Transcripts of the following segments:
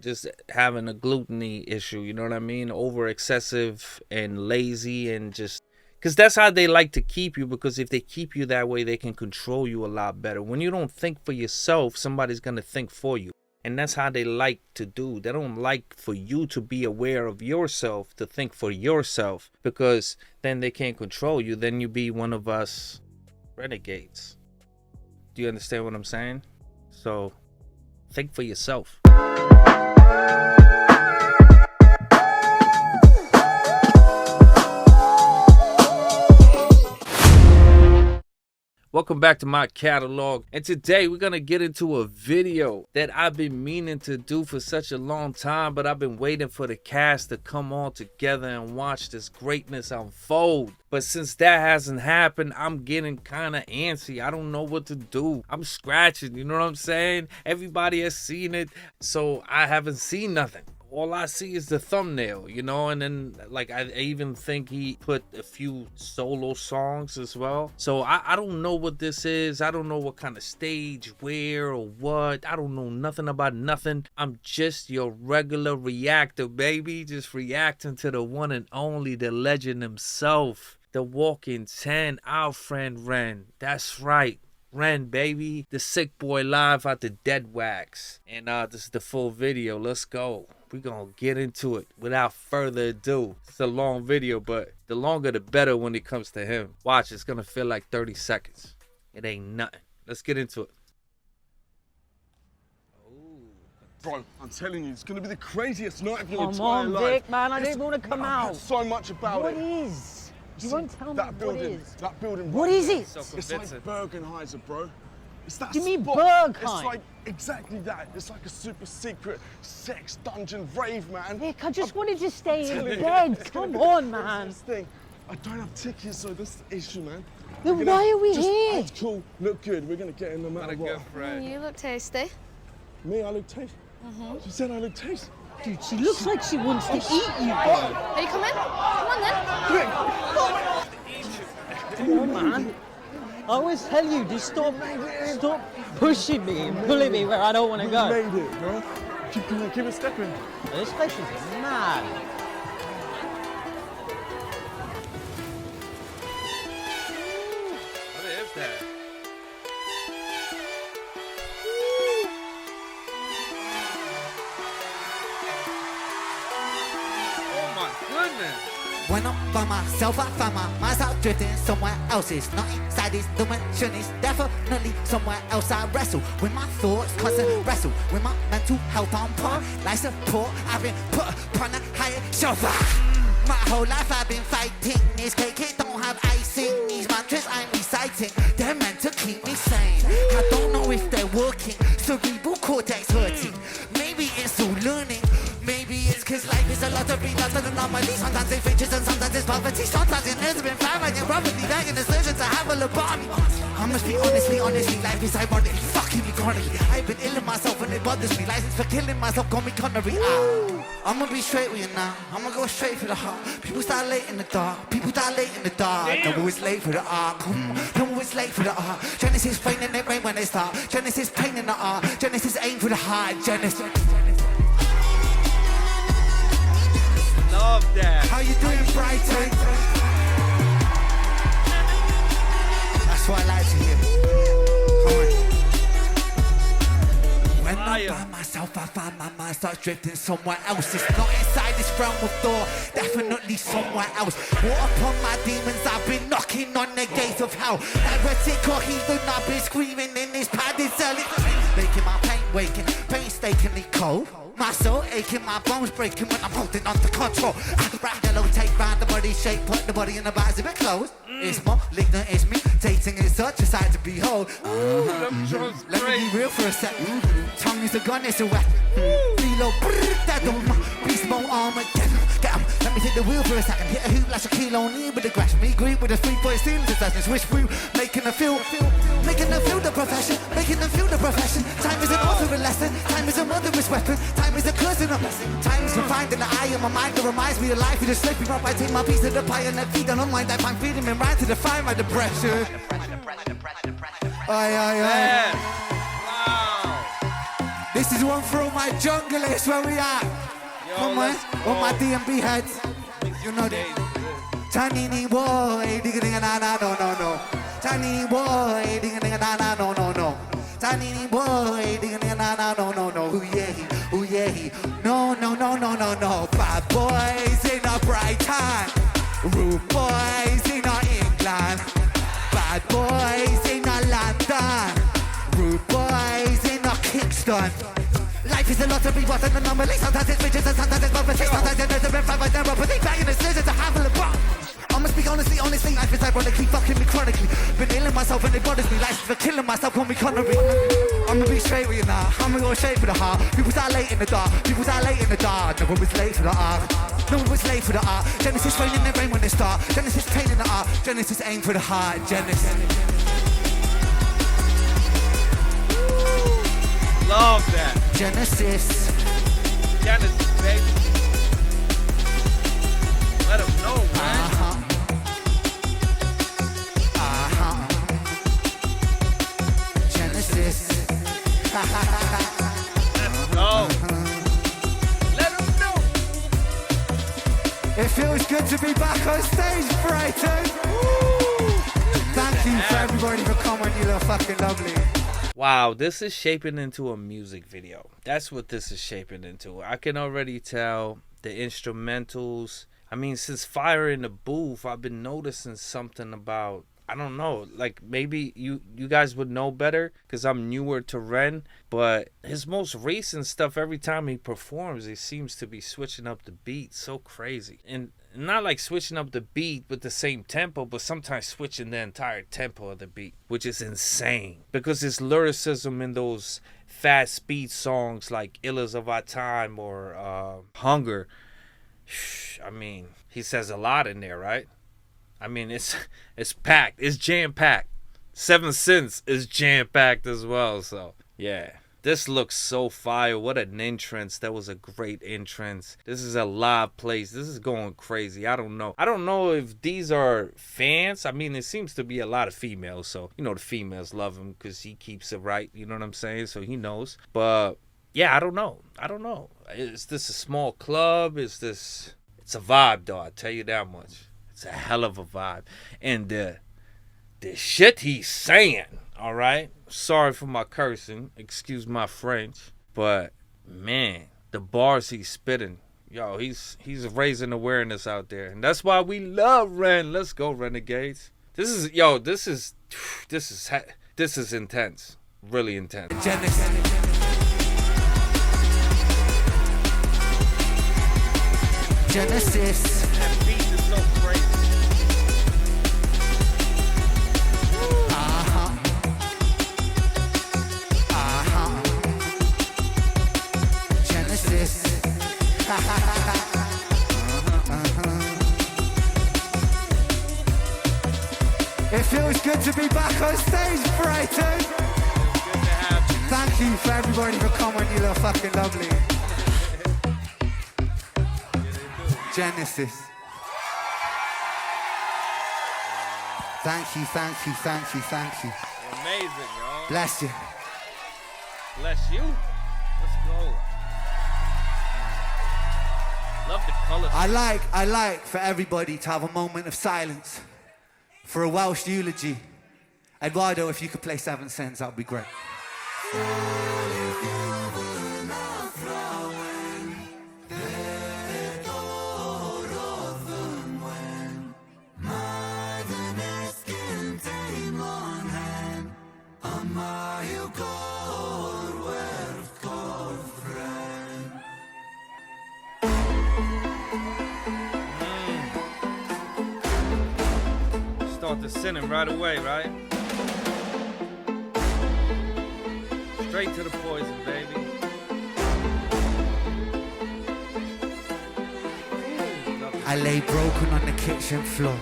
just having a gluttony issue, you know what I mean? Over excessive and lazy and just, because that's how they like to keep you, because if they keep you that way, they can control you a lot better. When you don't think for yourself, somebody's going to think for you. And that's how they like to do. They don't like for you to be aware of yourself, to think for yourself, because then they can't control you. Then you be one of us renegades. Do you understand what I'm saying? So think for yourself. Welcome back to my catalog, and today we're gonna get into a video that I've been meaning to do for such a long time, but I've been waiting for the cast to come all together and watch this greatness unfold. But since that hasn't happened, I'm getting kind of antsy. I don't know what to do. I'm scratching, you know what I'm saying? Everybody has seen it, so I haven't seen nothing. All I see is the thumbnail, you know, and then like I even think he put a few solo songs as well. So I don't know what this is. I don't know what kind of stage, where, or what. I don't know nothing about nothing. I'm just your regular reactor, baby. Just reacting to the one and only, the legend himself, the walking 10, our friend Ren. That's right. Ren, baby, the sick boy live out the Dead Wax. And this is the full video. Let's go. We're gonna get into it without further ado. It's a long video, but the longer the better when it comes to him. Watch, it's gonna feel like 30 seconds. It ain't nothing. Let's get into it. Bro, I'm telling you, it's gonna be the craziest night of your entire life. Come on, Vic, man, I didn't want to come out. So much about What it. is? You won't tell me that building, what is. That building. What right is there. it? So It's like Bergenheiser, bro. It's that You mean spot. Berghain? It's like exactly that. It's like a super secret sex dungeon rave, man. Vic, I just wanted to stay in telling bed. you. Come on, man. This thing, I don't have tickets, so that's the issue, man. Then why are we just here? act cool, look good. We're gonna get in no matter Not a what. good friend. You look tasty. Me, I look tasty. She said I look tasty. Dude, she looks like she wants to eat you. Are you coming? Come on then. Come on, man. I always tell you, just stop pushing me and pulling me where I don't want to We go. made it, bro. Keep it stepping. This place is mad. What is that? Oh my goodness. When I'm by myself, I find my mind's out drifting somewhere else. It's not inside this dimension, it's definitely somewhere else. I wrestle with my thoughts, constant wrestle with my mental health on par. Life support, I've been put upon a higher shelf. My whole life I've been fighting. This cake, it don't have icing. These mantras I'm reciting, they're meant to keep me sane. I don't know if they're working, cerebral cortex hurting. Maybe it's all learning. Maybe it's cause life is a lot of lots of anomalies. Sometimes it's riches and sometimes it's poverty. Sometimes it has been famine and property. Begging the surgeons to have a lobotomy. I must be honestly, life is ironically fucking me chronically. I've been ill in myself and it bothers me. License for killing myself, call me Connery. I'ma be straight with you now. I'ma go straight for the heart. People start late in the dark. People die late in the dark. Don't always late for the art. Don't always late for the art. Genesis pain in their brain when they start. Genesis pain in the art. Genesis aim for the heart. Genesis. Love that. How you doing, Brighton? That's what I like to hear. Come on. When I'm by myself, I find my mind starts drifting somewhere else. It's not inside this realm of thought, definitely somewhere else. War upon my demons, I've been knocking on the gates of hell. Heretic or heathen, I've been screaming in this padded cell. It's making my pain waking, painstakingly cold. My soul aching, my bones breaking when I'm holding on to control. I can wrap yellow tape round the body shape, put the body in the box a bit close. It's more malignant, it's mutating, it's such a sight to behold. Let me be real for a sec. Tongue is a gun, it's a weapon. Reload, that don't beast mode Armageddon. Get 'em, let me take the wheel for a second. Hit a hoop like Shaquille O'Neal with the grass. Me green with a 3-point stealing possession. Switch through, making them feel the profession. Making them feel the profession. Time is an author a lesson. Time is a murderous weapon. Time is a curse and a blessing. Time is refined in the eye of my mind that reminds me of life. With a slipping up, I take my piece of the pie and I feed on my life. I'm feeding me right to defy my depression. Aye, aye, aye. Wow. This is is one for all my junglists. Where we at? Come on, all my DMB heads. You know that. Tanini boy, digga digga na na no no no. Tanini boy, digga digga na na no no no. Tanini boy, digga digga na na no no no. Ooh yeah, no no no no no no. Bad boys in a bright time. Rude boys in a England. Bad boys in a London. Rude boys in a Kingston. Life is a lottery, what an anomaly. Sometimes it's riches and sometimes it's poverty. Sometimes there's a red five and neuropathy. Banging the scissors to handle the bomb. I'ma speak honestly, life is ironically fucking me chronically. Been ailing myself and it bothers me. Life's for killing myself, call me Connery. I'ma be straight with you now. I'ma go straight for the heart. People start late in the dark. People start late in the dark. No one was late for the art. No one was late for the art. Genesis rain in the rain when they start. Genesis pain in the art. Genesis aim for the heart. Genesis. Love that. Genesis. Genesis, baby. Let them know, man. Genesis. Let's go. Let them know. It feels good to be back on stage, Brighton. Thank you for everybody for coming. You look fucking lovely. Wow, this is shaping into a music video. That's what this is shaping into. I can already tell the instrumentals. I mean, since Fire in the Booth, I've been noticing something about, I don't know, like maybe you guys would know better because I'm newer to Ren, but his most recent stuff, every time he performs, he seems to be switching up the beat so crazy. And not like switching up the beat with the same tempo, but sometimes switching the entire tempo of the beat, which is insane. Because his lyricism in those fast speed songs like Illas of Our Time or Hunger, I mean, he says a lot in there, right? I mean, it's packed. It's jam-packed. 7 Cents is jam-packed as well, so yeah. This looks so fire. What an entrance. That was a great entrance. This is a live place. This is going crazy. I don't know. I don't know if these are fans. I mean, it seems to be a lot of females. So, you know, the females love him because he keeps it right. You know what I'm saying? So he knows. But, yeah, I don't know. Is this a small club? It's a vibe, though. I'll tell you that much. It's a hell of a vibe. And the shit he's saying, all right? Sorry for my cursing. Excuse my French. But, man, the bars he's spitting. Yo, he's raising awareness out there. And that's why we love Ren. Let's go, Renegades. This is intense. Really intense. Genesis. That beat is so crazy. Genesis. It feels good to be back on stage, Brighton. It's good to have you. Thank you for everybody for coming. You look fucking lovely. Genesis. Thank you. Amazing, y'all. Bless you. Bless you. Let's go. Love the color. I like for everybody to have a moment of silence for a Welsh eulogy. Eduardo, if you could play 7 Cents, that would be great. Start the sinning right away, right? Straight to the poison, baby. I lay broken on the kitchen floor.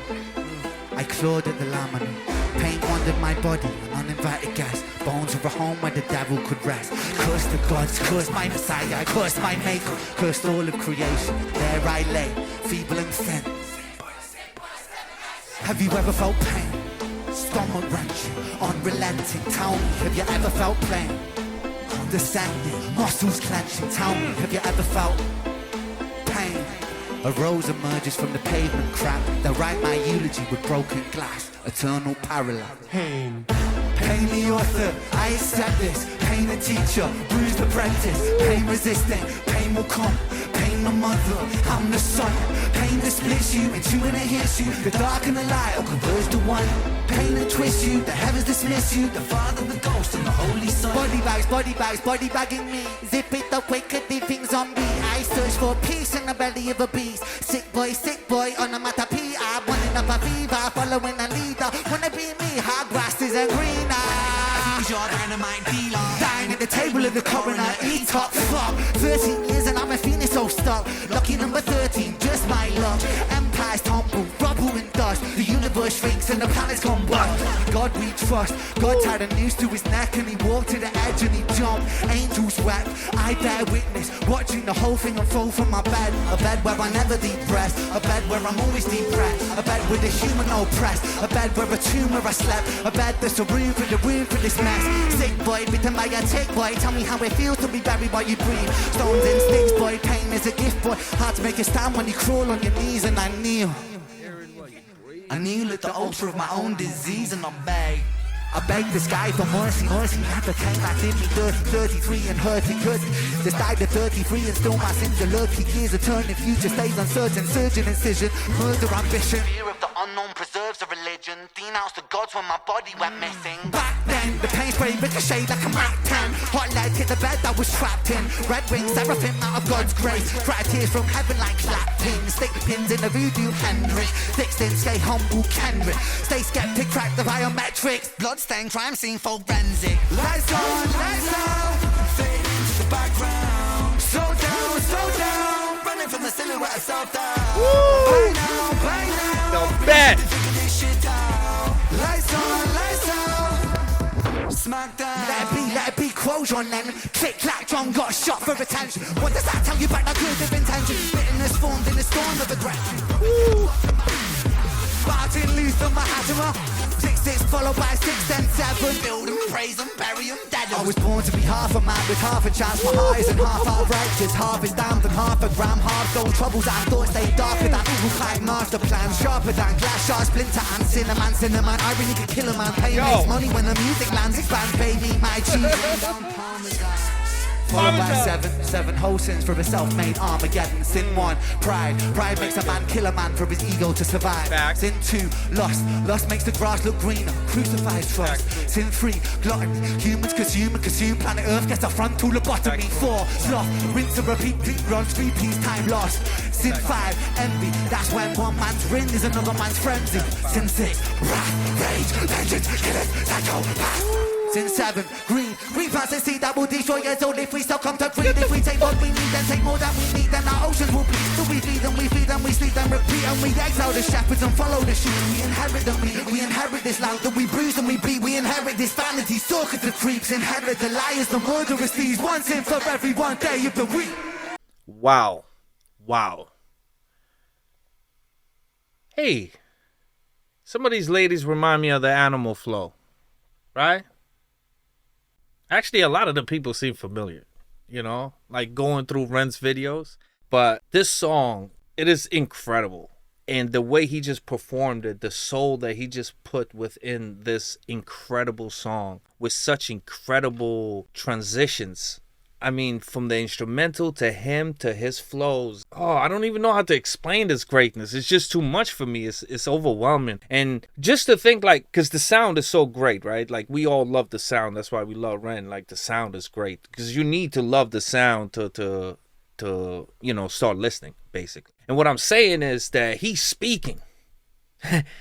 I clawed at the laminate. Pain wandered my body, an uninvited guest. Bones of a home where the devil could rest. Curse the gods, curse my Messiah, I curse my maker, cursed all of creation. There I lay, feeble and thin. Have you ever felt pain? Stomach wrenching, unrelenting. Tell me, have you ever felt pain? descending, muscles clenching. Tell me, have you ever felt pain? A rose emerges from the pavement crack. They write my eulogy with broken glass. Eternal parallel. Pain. Pain the author, I accept this. Pain the teacher, bruised apprentice. Pain resistant, pain will come. Pain the mother, I'm the son. Pain that splits you, and two and it hits you. The dark and the light all converge to one. Pain that twists you, the heavens dismiss you. The Father, the Ghost, and the Holy Son. Body bagging me. Zip it up quicker, things on me. I search for peace in the belly of a beast. Sick boy, on a matter P. I'm running up a fever, following a leader. Wanna be me, hard grasses and greener. You're dynamite dealer. Dying at the table of the coroner, eat up, fuck. 13 years and I'm a phoenix, so stuck. Lucky number 13, just my luck. Empires tumble, rubble and dust. The universe shrinks and the planets come bust. God we trust. God tied a noose to his neck and he walked to the edge and he jumped. Angels wept, I bear witness. Watching the whole thing unfold from my bed. A bed where I never depress. A bed where I'm always depressed. A bed with a human oppressed. A bed where a tumor I slept. A bed that's a room for this mess. Sick boy, bitten by a tick boy. Tell me how it feels to be buried while you breathe. Stones and sticks boy, pain is a gift boy. Hard to make a stand when you crawl on your knees and I kneel. I kneel at the altar of my own disease and I beg the sky for mercy. Had the time that's in me, 33 and hurting good. This died at 33 and still my sins are lurking. Years of turning, future stays uncertain. Surgeon incision, murder ambition. Fear of the unknown preserves a religion. Denounced the gods when my body went missing. Back then, the pain spray ricochet like a Mac 10. Hot lead hit the bed I was trapped in. Red wings, seraphim out of God's grace. Cry tears from heaven like clap pins. Stick pins in the voodoo Henry. Thick skin, stay humble Kenrick. Stay skeptic, crack the biometrics. Bloodstain, crime scene, forensic. Lights on, fade into the background. Slow down, running from the silhouette of self-doubt. Play now, No bet. figure this shit out. Lights on, smack down. Let it be, quotes on then. Click, clack, John got shot for attention. What does that tell you about that good of intention? Bitterness formed in the storm of aggression. Martin Luther, Mahatma. 6 followed by 6 and 7. Build and praise and bury and dead. I was born to be half a man with half a chance. My heart isn't half outrageous. Half is damned and half a gram. Half gold troubles and thoughts stay darker than evil kind master plan. Sharper than glass sharp splinter and cinnamon. Irony could kill a man. Pain makes money when the music lands. Expands, baby, my cheese. Followed by 7 whole sins for a self-made Armageddon. Sin 1, pride makes a man kill a man for his ego to survive. Fact. Sin 2, lust makes the grass look greener, crucifies trust. Fact. Sin 3, gluttony, humans consume, planet Earth gets a frontal lobotomy. 4, sloth, rinse and repeat, runs 3 piece time lost. Sin 5, envy, that's when one man's ring is another man's frenzy. Sin 6, wrath, rage, vengeance, killers, psychopath. Sin 7, green plants and seed that will destroy us all if we still come to greed. If we take what we need, then take more than we need, then our oceans will bleed. So we feed and we feed and we sleep and repeat, and we exile the shepherds and follow the sheep. We inherit the meat, we inherit this land that we bruise and we beat. We inherit this vanity, stalkers the creeps, inherit the liars, the murderers, thieves. One sin for every one day of the week. Wow. Hey, some of these ladies remind me of the Animal Flow, right? Actually, a lot of the people seem familiar, you know, like going through Ren's videos. But this song, it is incredible. And the way he just performed it, the soul that he just put within this incredible song with such incredible transitions. I mean, from the instrumental to him to his flows. Oh, I don't even know how to explain this greatness. It's just too much for me. It's overwhelming. And just to think, like, because the sound is so great, right? Like, we all love the sound. That's why we love Ren. Like, the sound is great. Because you need to love the sound to you know, start listening, basically. And what I'm saying is that he's speaking.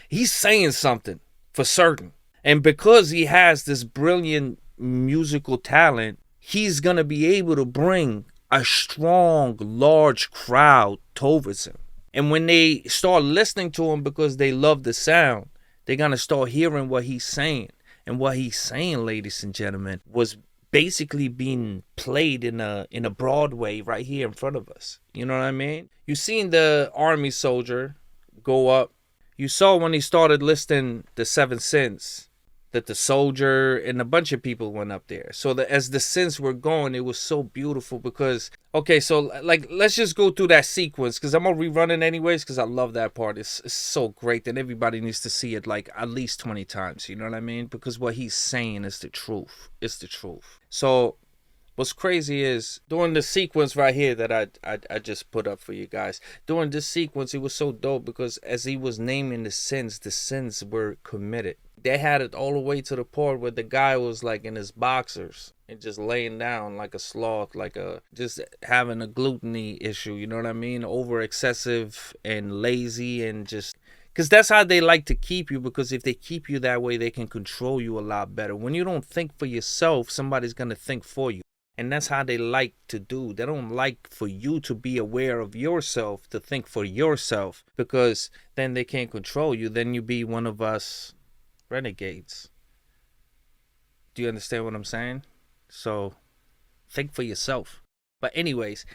He's saying something for certain. And because he has this brilliant musical talent, he's going to be able to bring a strong, large crowd towards him. And when they start listening to him because they love the sound, they're going to start hearing what he's saying. And what he's saying, ladies and gentlemen, was basically being played in a Broadway right here in front of us. You know what I mean? You seen the army soldier go up. You saw when he started listing the 7 sins that the soldier and a bunch of people went up there. So as the sins were going, it was so beautiful because, okay, so like, let's just go through that sequence because I'm going to rerun it anyways because I love that part. It's so great that everybody needs to see it like at least 20 times. You know what I mean? Because what he's saying is the truth. It's the truth. So what's crazy is during the sequence right here that I just put up for you guys, during this sequence, it was so dope because as he was naming the sins were committed. They had it all the way to the part where the guy was like in his boxers and just laying down like a sloth, like just having a gluttony issue, you know what I mean? Over excessive and lazy and just, because that's how they like to keep you, because if they keep you that way, they can control you a lot better. When you don't think for yourself, somebody's going to think for you. And that's how they like to do. They don't like for you to be aware of yourself, to think for yourself, because then they can't control you. Then you be one of us renegades. Do you understand what I'm saying? So think for yourself. But anyways,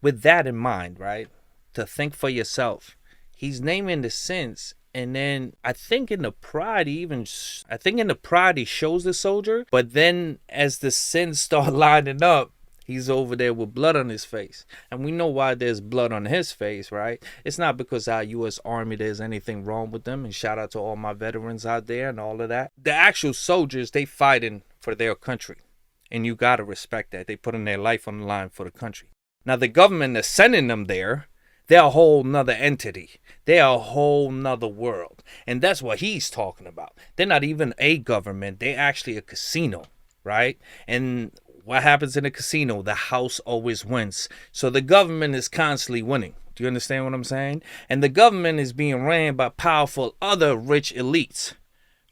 with that in mind, right, to think for yourself, he's naming the sins. And then I think in the pride he shows the soldier, but then as the sins start lining up, he's over there with blood on his face. And we know why there's blood on his face, right? It's not because our U.S. Army, there's anything wrong with them. And shout out to all my veterans out there and all of that. The actual soldiers, they fighting for their country. And you got to respect that. They putting their life on the line for the country. Now, the government that's sending them there, they're a whole nother entity. They're a whole nother world. And that's what he's talking about. They're not even a government. They're actually a casino, right? And what happens in a casino? The house always wins. So the government is constantly winning. Do you understand what I'm saying? And the government is being ran by powerful other rich elites,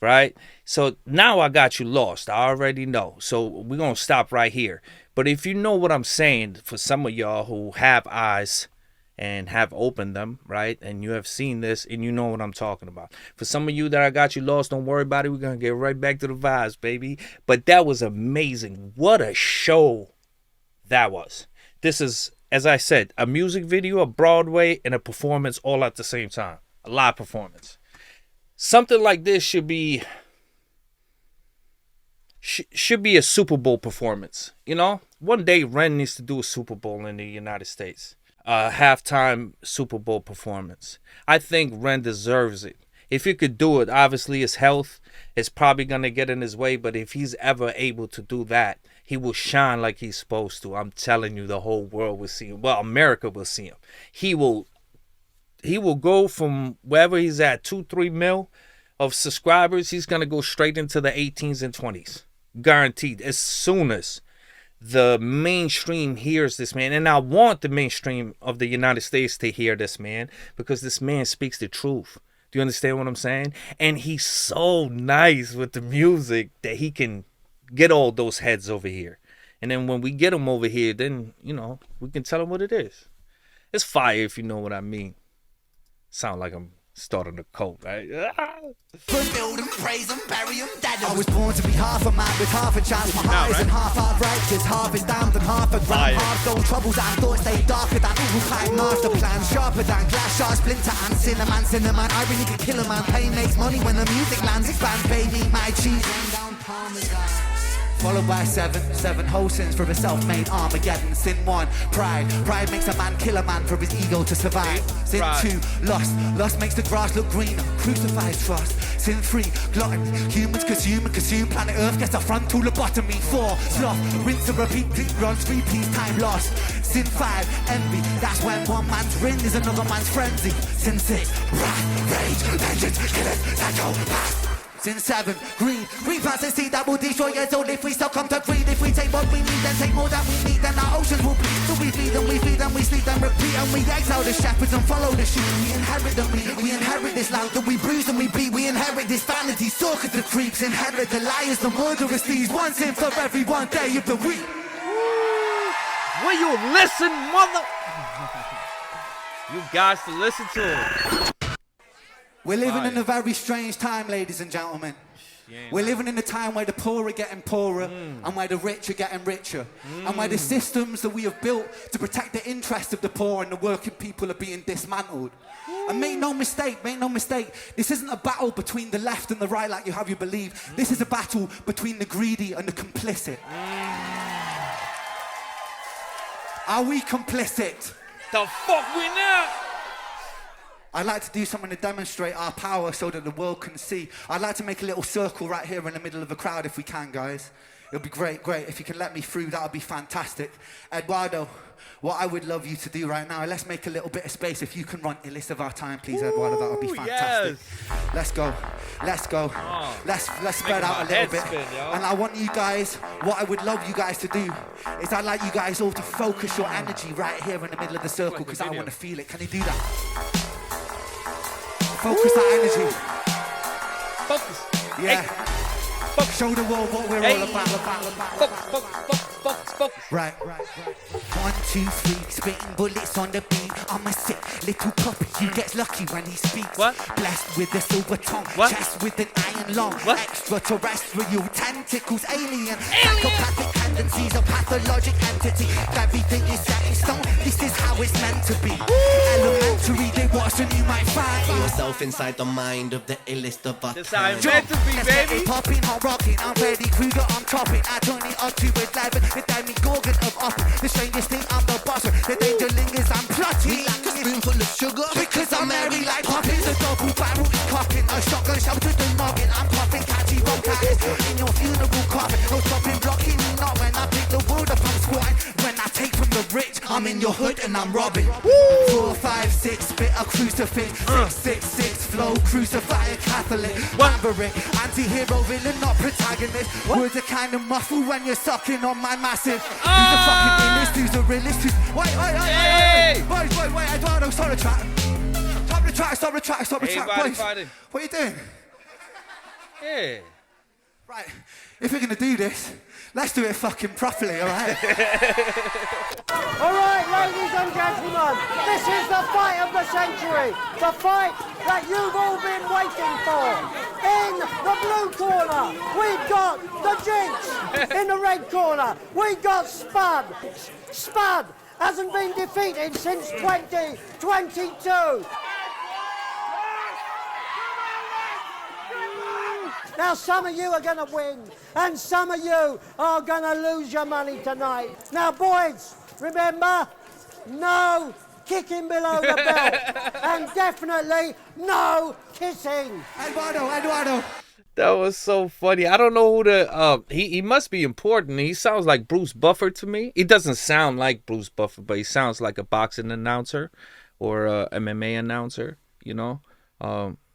right? So now I got you lost. I already know. So we're going to stop right here. But if you know what I'm saying, for some of y'all who have eyes and have opened them, right? And you have seen this and you know what I'm talking about. For some of you that I got you lost, don't worry about it. We're going to get right back to the vibes, baby. But that was amazing. What a show that was. This is, as I said, a music video, a Broadway, and a performance all at the same time. A live performance. Something like this should be a Super Bowl performance. You know, one day Ren needs to do a Super Bowl in the United States. Halftime Super Bowl performance. I think Ren deserves it. If he could do it, obviously his health is probably going to get in his way, but if he's ever able to do that, he will shine like he's supposed to. I'm telling you, the whole world will see him. Well, America will see him. He will go from wherever he's at, 2-3 mil of subscribers, he's going to go straight into the 18s and 20s. Guaranteed. As soon as the mainstream hears this man, and I want the mainstream of the United States to hear this man, because this man speaks the truth. Do you understand what I'm saying? And he's so nice with the music that he can get all those heads over here. And then when we get them over here, then, you know, we can tell them what it is. It's fire, if you know what I mean. Sound like I'm starting a cult, right? Build and praise and bury and dead. I was born to be half a man with half a chance. My heart isn't half outrageous, half is damned and half a gram. Half stone troubles and thoughts stay darker than evil kind master plan. Sharper than glass shards, splinter and cinnamon. Irony can kill a man. Pain makes money when the music lands. Expands, baby, my cheese. Rain down parmesan. Followed by seven whole sins for a self-made Armageddon. Sin 1, pride makes a man kill a man for his ego to survive. Sin 2, lust makes the grass look greener, crucifies trust. Sin 3, gluttony, humans consume planet Earth gets a frontal lobotomy. 4, sloth, rinse and repeat, runs 3 piece time lost. Sin 5, envy, that's when one man's ring is another man's frenzy. Sin 6, wrath, rage, vengeance, killers, psychopaths. Sin 7, greed plants a seed that will destroy us all if we succumb to greed. If we take what we need, then take more than we need, then our oceans will bleed. So we feed and we feed and we sleep and repeat, and we exile the shepherds and follow the sheep. We inherit the meat, we inherit this land that we bruise and we beat. We inherit this vanity, stalkers, the creeps, inherit the liars, the murderous thieves. One sin for every one day of the week. Will you listen, mother? You guys to listen to it. We're living in a very strange time, ladies and gentlemen. We're living in a time where the poor are getting poorer and where the rich are getting richer. And where the systems that we have built to protect the interests of the poor and the working people are being dismantled. And make no mistake, this isn't a battle between the left and the right like you have you believe. This is a battle between the greedy and the complicit. Are we complicit? The fuck we not? I'd like to do something to demonstrate our power so that the world can see. I'd like to make a little circle right here in the middle of the crowd if we can, guys. It'll be great. If you can let me through, that would be fantastic. Eduardo, what I would love you to do right now, let's make a little bit of space. If you can run Illest of Our Time, please, Eduardo, that would be fantastic. Yes. Let's go. Oh, Let's spread out a little bit. And I want you guys, what I would love you guys to do is I'd like you guys all to focus your energy right here in the middle of the circle because I want to feel it. Can you do that? Focus that energy. Focus. Yeah. Hey. Show the world what we're all about. Focus. Right. 1, 2, 3, spitting bullets on the beat. I'm a sick little puppy who gets lucky when he speaks. What? Blessed with a silver tongue, What? chest with an iron lung. What? Extraterrestrial tentacles, alien. Psychopathic tendencies, a pathologic entity. Everything is set in stone. This is how it's meant to be. Elementary, they watch and you might find yourself inside the mind of the illest of our That's how time. it's meant to be, Let's get baby. it popping, hot rocking. I'm Freddy Krueger, I'm chopping. I turn it up to 11. The Demigorgon of up. The strangest thing, I'm the boss. The danger lingers, I'm plotting. Like a spoonful of sugar, Because I'm merry like poppins. A double barrel is cocking. A shotgun shell to the noggin. I'm puffing catchy bronchitis in your funeral coffin. No stopping, blocking. Not when I pick the world up, I'm squatting. When I take from the rich, I'm in your hood and I'm robbing. 4, 5, 6, spit a crucifix. 6, 6, 6, flow, crucify a Catholic. Maverick, anti-hero, villain, not protagonist. Words are kind of muffled when you're sucking on my massive. Who's the fucking illest? Who's the realist? Wait, Eduardo, stop the track. Stop the track, Everybody boys. fighting. What are you doing? Yeah. Right, if we're gonna do this, let's do it fucking properly, alright? All right, ladies and gentlemen, this is the fight of the century. The fight that you've all been waiting for. In the blue corner, we've got the Jinx. In the red corner, we've got Spud. Spud hasn't been defeated since 2022. Now, some of you are going to win, and some of you are going to lose your money tonight. Now, boys, remember, no kicking below the belt, and definitely no kissing. Eduardo. That was so funny. I don't know who the he must be important. He sounds like Bruce Buffer to me. He doesn't sound like Bruce Buffer, but he sounds like a boxing announcer or a MMA announcer, you know?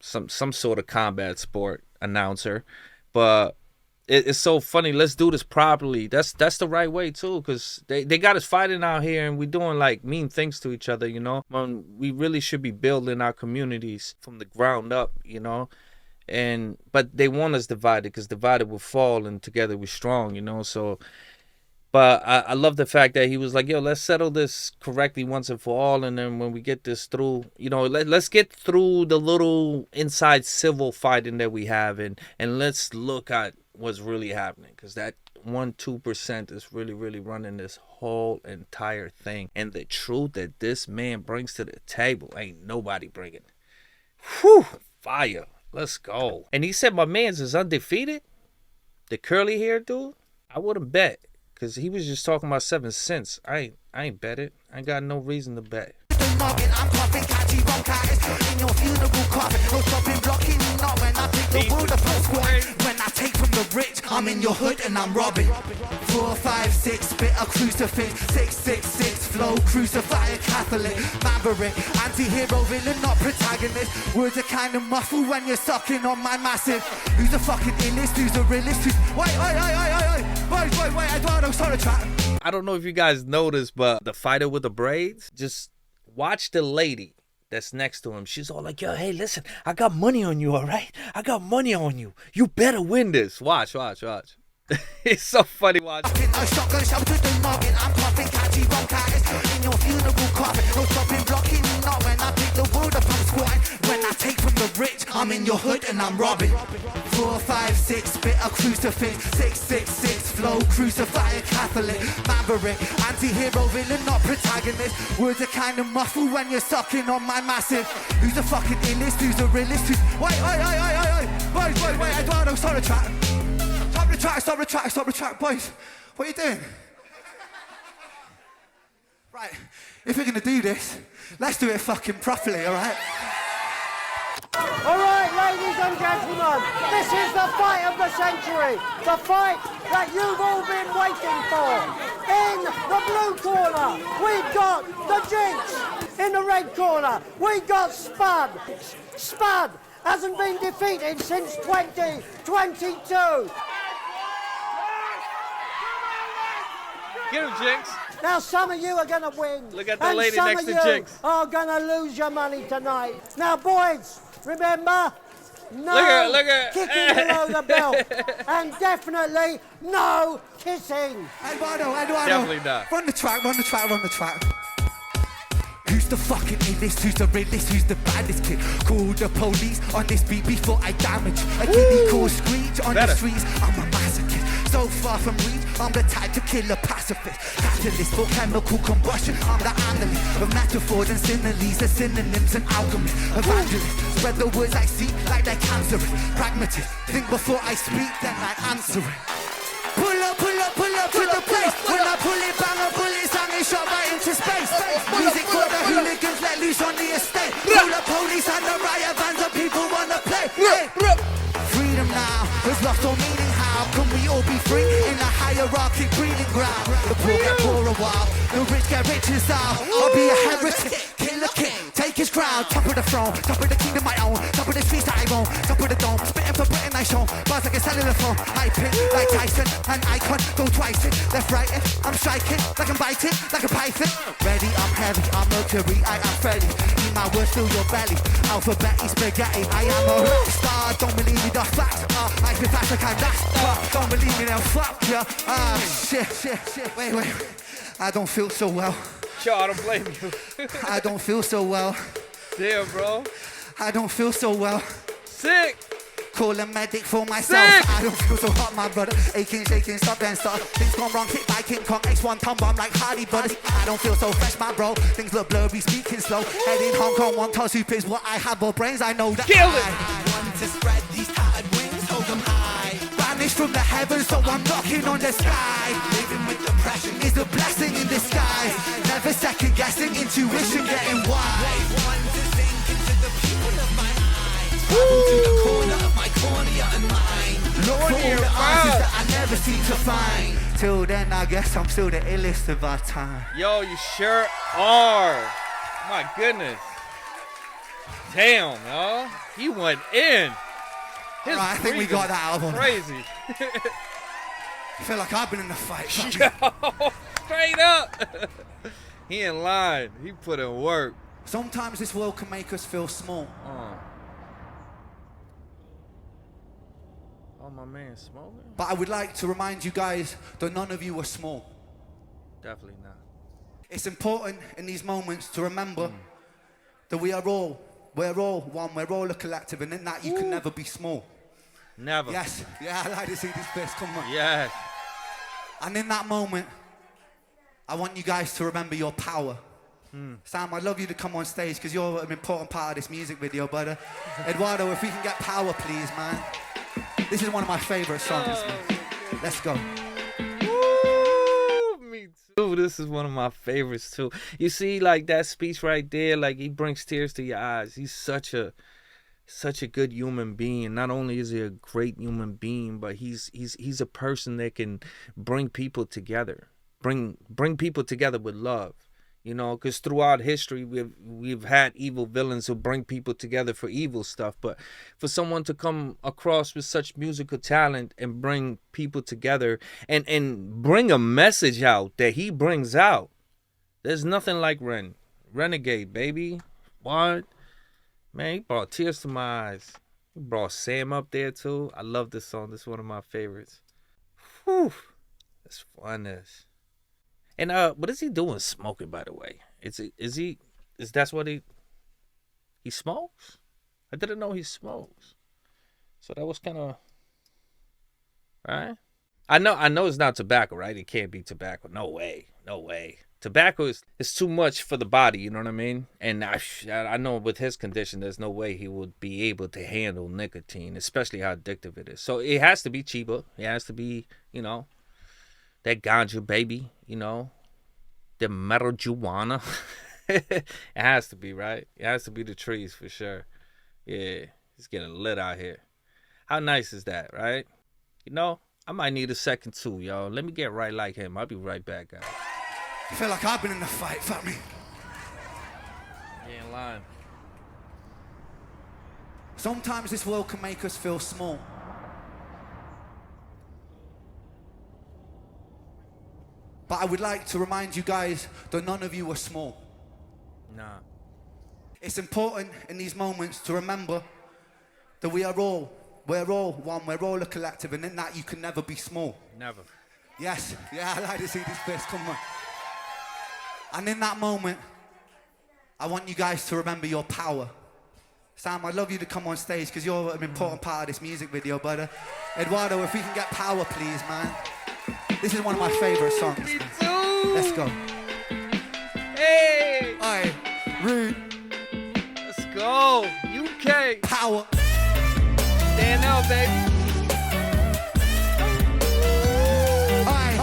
Some sort of combat sport announcer. But it's so funny. Let's do this properly. That's the right way too, because they got us fighting out here and we doing like mean things to each other, you know? We really should be building our communities from the ground up, you know? But they want us divided, because divided will fall and together we're strong, you know? So, but I love the fact that he was like, yo, let's settle this correctly once and for all. And then when we get this through, you know, let's get through the little inside civil fighting that we have, and let's look at what's really happening, because that 1-2% is really running this whole entire thing. And the truth that this man brings to the table ain't nobody bringing. Whew, fire. Let's go. And he said my man's is undefeated. The curly hair dude. I wouldn't bet, because he was just talking about 7 cents. I ain't bet it. I ain't got no reason to bet. I'm puffing catchy bronchitis in your funeral coffin. No stopping, blocking. Not when I take the world up, I'm squatting. When I take from the rich, I'm in your hood and I'm robbing. 4, 5, 6, spit a crucifix. 6, 6, 6, flow, crucify a Catholic. Maverick, anti-hero, villain, not protagonist. Words are kind of muffled when you're sucking on my massive. Who's the fucking illest? Who's the realist? Wait, Eduardo, start the track. I don't know if you guys noticed, but the fighter with the braids, just watch the lady that's next to him. She's all like, yo, hey, listen, I got money on you, all right? I got money on you. You better win this. Watch. It's so funny watching. A shotgun shell to the noggin. I'm puffing catchy bronchitis in your funeral coffin. No stopping, blocking. Not when I pick the world up, I'm squatting. When I take from the rich, I'm in your hood and I'm robbing. 4, 5, 6, bit of crucifix, 666, flow, crucifying Catholic, maverick, anti-hero, villain, not protagonist. Words are kind of muffled when you're sucking on my massive. Who's the fucking illest? Who's the realist? Wait, Eduardo, stop the track. Stop the track, boys. What are you doing? Right, if we're gonna do this, let's do it fucking properly, alright? All right, ladies and gentlemen, this is the fight of the century. The fight that you've all been waiting for. In the blue corner, we've got the Jinx. In the red corner, we've got Spud. Spud hasn't been defeated since 2022. Get him, Jinx. Now, some of you are going to win. Look at the lady next to And some Jinx. of you are going to lose your money tonight. Now, boys, remember, no Look at her. kicking below the belt. And definitely no kissing. Eduardo. Definitely not. Run the track. Who's the fucking illest? Who's the realest? Who's the baddest kid? Call the police on this beat before I damage. A kitty call screech on the streets. I'm a masochist. So far from reach, I'm the type to kill a pacifist. Catalyst for chemical combustion. I'm the analyst of metaphors and similes, the synonyms and alchemists. Evangelist, spread the words I seek like they're cancerous. Pragmatist, think before I speak, then I answer it. Pull up to the place. When I pull it, bang a bullet, song is shot right into space. Music for the hooligans, let loose on the estate. Pull the police and the riot bands of people wanna play. Freedom now has lost all meaning. How can we all be free in a hierarchy breeding ground? The poor get poor a while, the rich get richer style. I'll be a heretic, kill a king, take his crown. Top of the throne, top of the kingdom my own. Top of the streets that I own, top of the dome. Spitting for Britain I show, bars like a cellular phone. I pin like Tyson, an icon, go twice it. Left right it, I'm striking, like I'm biting, like a python. Ready, I'm heavy, I'm Mercury, I am Freddy. Eat my words, fill your belly. Alphabet, spaghetti, I am a rock star. Don't believe me, the facts are I spit fast like I'm that. Don't believe me, then fuck ya. Shit. Wait. I don't feel so well. Sure, I don't blame you. I don't feel so well. Damn, bro. I don't feel so well. Sick. Call a medic for myself. Sick. I don't feel so hot, my brother. Aching, shaking, stop then start. Things gone wrong, hit by King Kong. X1 tongue bomb like Hardy Brothers. I don't feel so fresh, my bro. Things look blurry, speaking slow. Head in Hong Kong, one toss soup is what I have. But brains, I know that Kill it. I want to spread these tattered wings, hold them high. Banished from the heavens, so I'm knocking on the sky. Living with depression is a blessing in disguise. Never second guessing, intuition getting wise. Want to sink into the pupil of my eyes. Travel to the corner of my cornea and mind. Look for all the answers that I never seem to find. Till then, I guess I'm still the illest of our time. Yo, you sure are. My goodness. Damn, yo. He went in. His Right, I think we got that album. Crazy. I feel like I've been in the fight. Yo, straight up. He in line. He put in work. Sometimes this world can make us feel small. Oh, my man smoking? But I would like to remind you guys that none of you are small. Definitely not. It's important in these moments to remember that we're all one, we're all a collective, and in that you can never be small. Never. Yes, yeah, I like to see this fist, come on. Yes. And in that moment, I want you guys to remember your power. Sam, I'd love you to come on stage because you're an important part of this music video, but Eduardo, if we can get power, please, man. This is one of my favorite songs, man. Let's go. Woo, me too. This is one of my favorites too. You see, like that speech right there, like he brings tears to your eyes. He's such a good human being. Not only is he a great human being, but he's a person that can bring people together. Bring people together with love. You know, because throughout history, we've had evil villains who bring people together for evil stuff. But for someone to come across with such musical talent and bring people together and bring a message out that he brings out, there's nothing like Renegade, baby. What? Man, he brought tears to my eyes. He brought Sam up there, too. I love this song. This is one of my favorites. Whew. That's fun as... And what is he doing smoking, by the way? Is that's what he smokes? I didn't know he smokes. So that was kind of right? I know it's not tobacco, right? It can't be tobacco. No way. Tobacco is too much for the body, you know what I mean? And I know with his condition, there's no way he would be able to handle nicotine, especially how addictive it is. So it has to be cheaper. It has to be, that ganja baby, the marijuana. It has to be, right? It has to be the trees for sure. Yeah, it's getting lit out here. How nice is that, right? I might need a second too, y'all. Let me get right like him. I'll be right back, guys. I feel like I've been in the fight, fuck me. You ain't lying. Sometimes this world can make us feel small. But I would like to remind you guys that none of you are small. Nah. It's important in these moments to remember that we're all one, we're all a collective, and in that you can never be small. Never. Yes, yeah, I like to see this face, come on. And in that moment, I want you guys to remember your power. Sam, I'd love you to come on stage because you're an important part of this music video, but Eduardo, if we can get power, please, man. This is one of my favorite songs. Me too. Let's go. Hey. Aye, Rude. Let's go. UK. Power. Stand out, baby. Aye.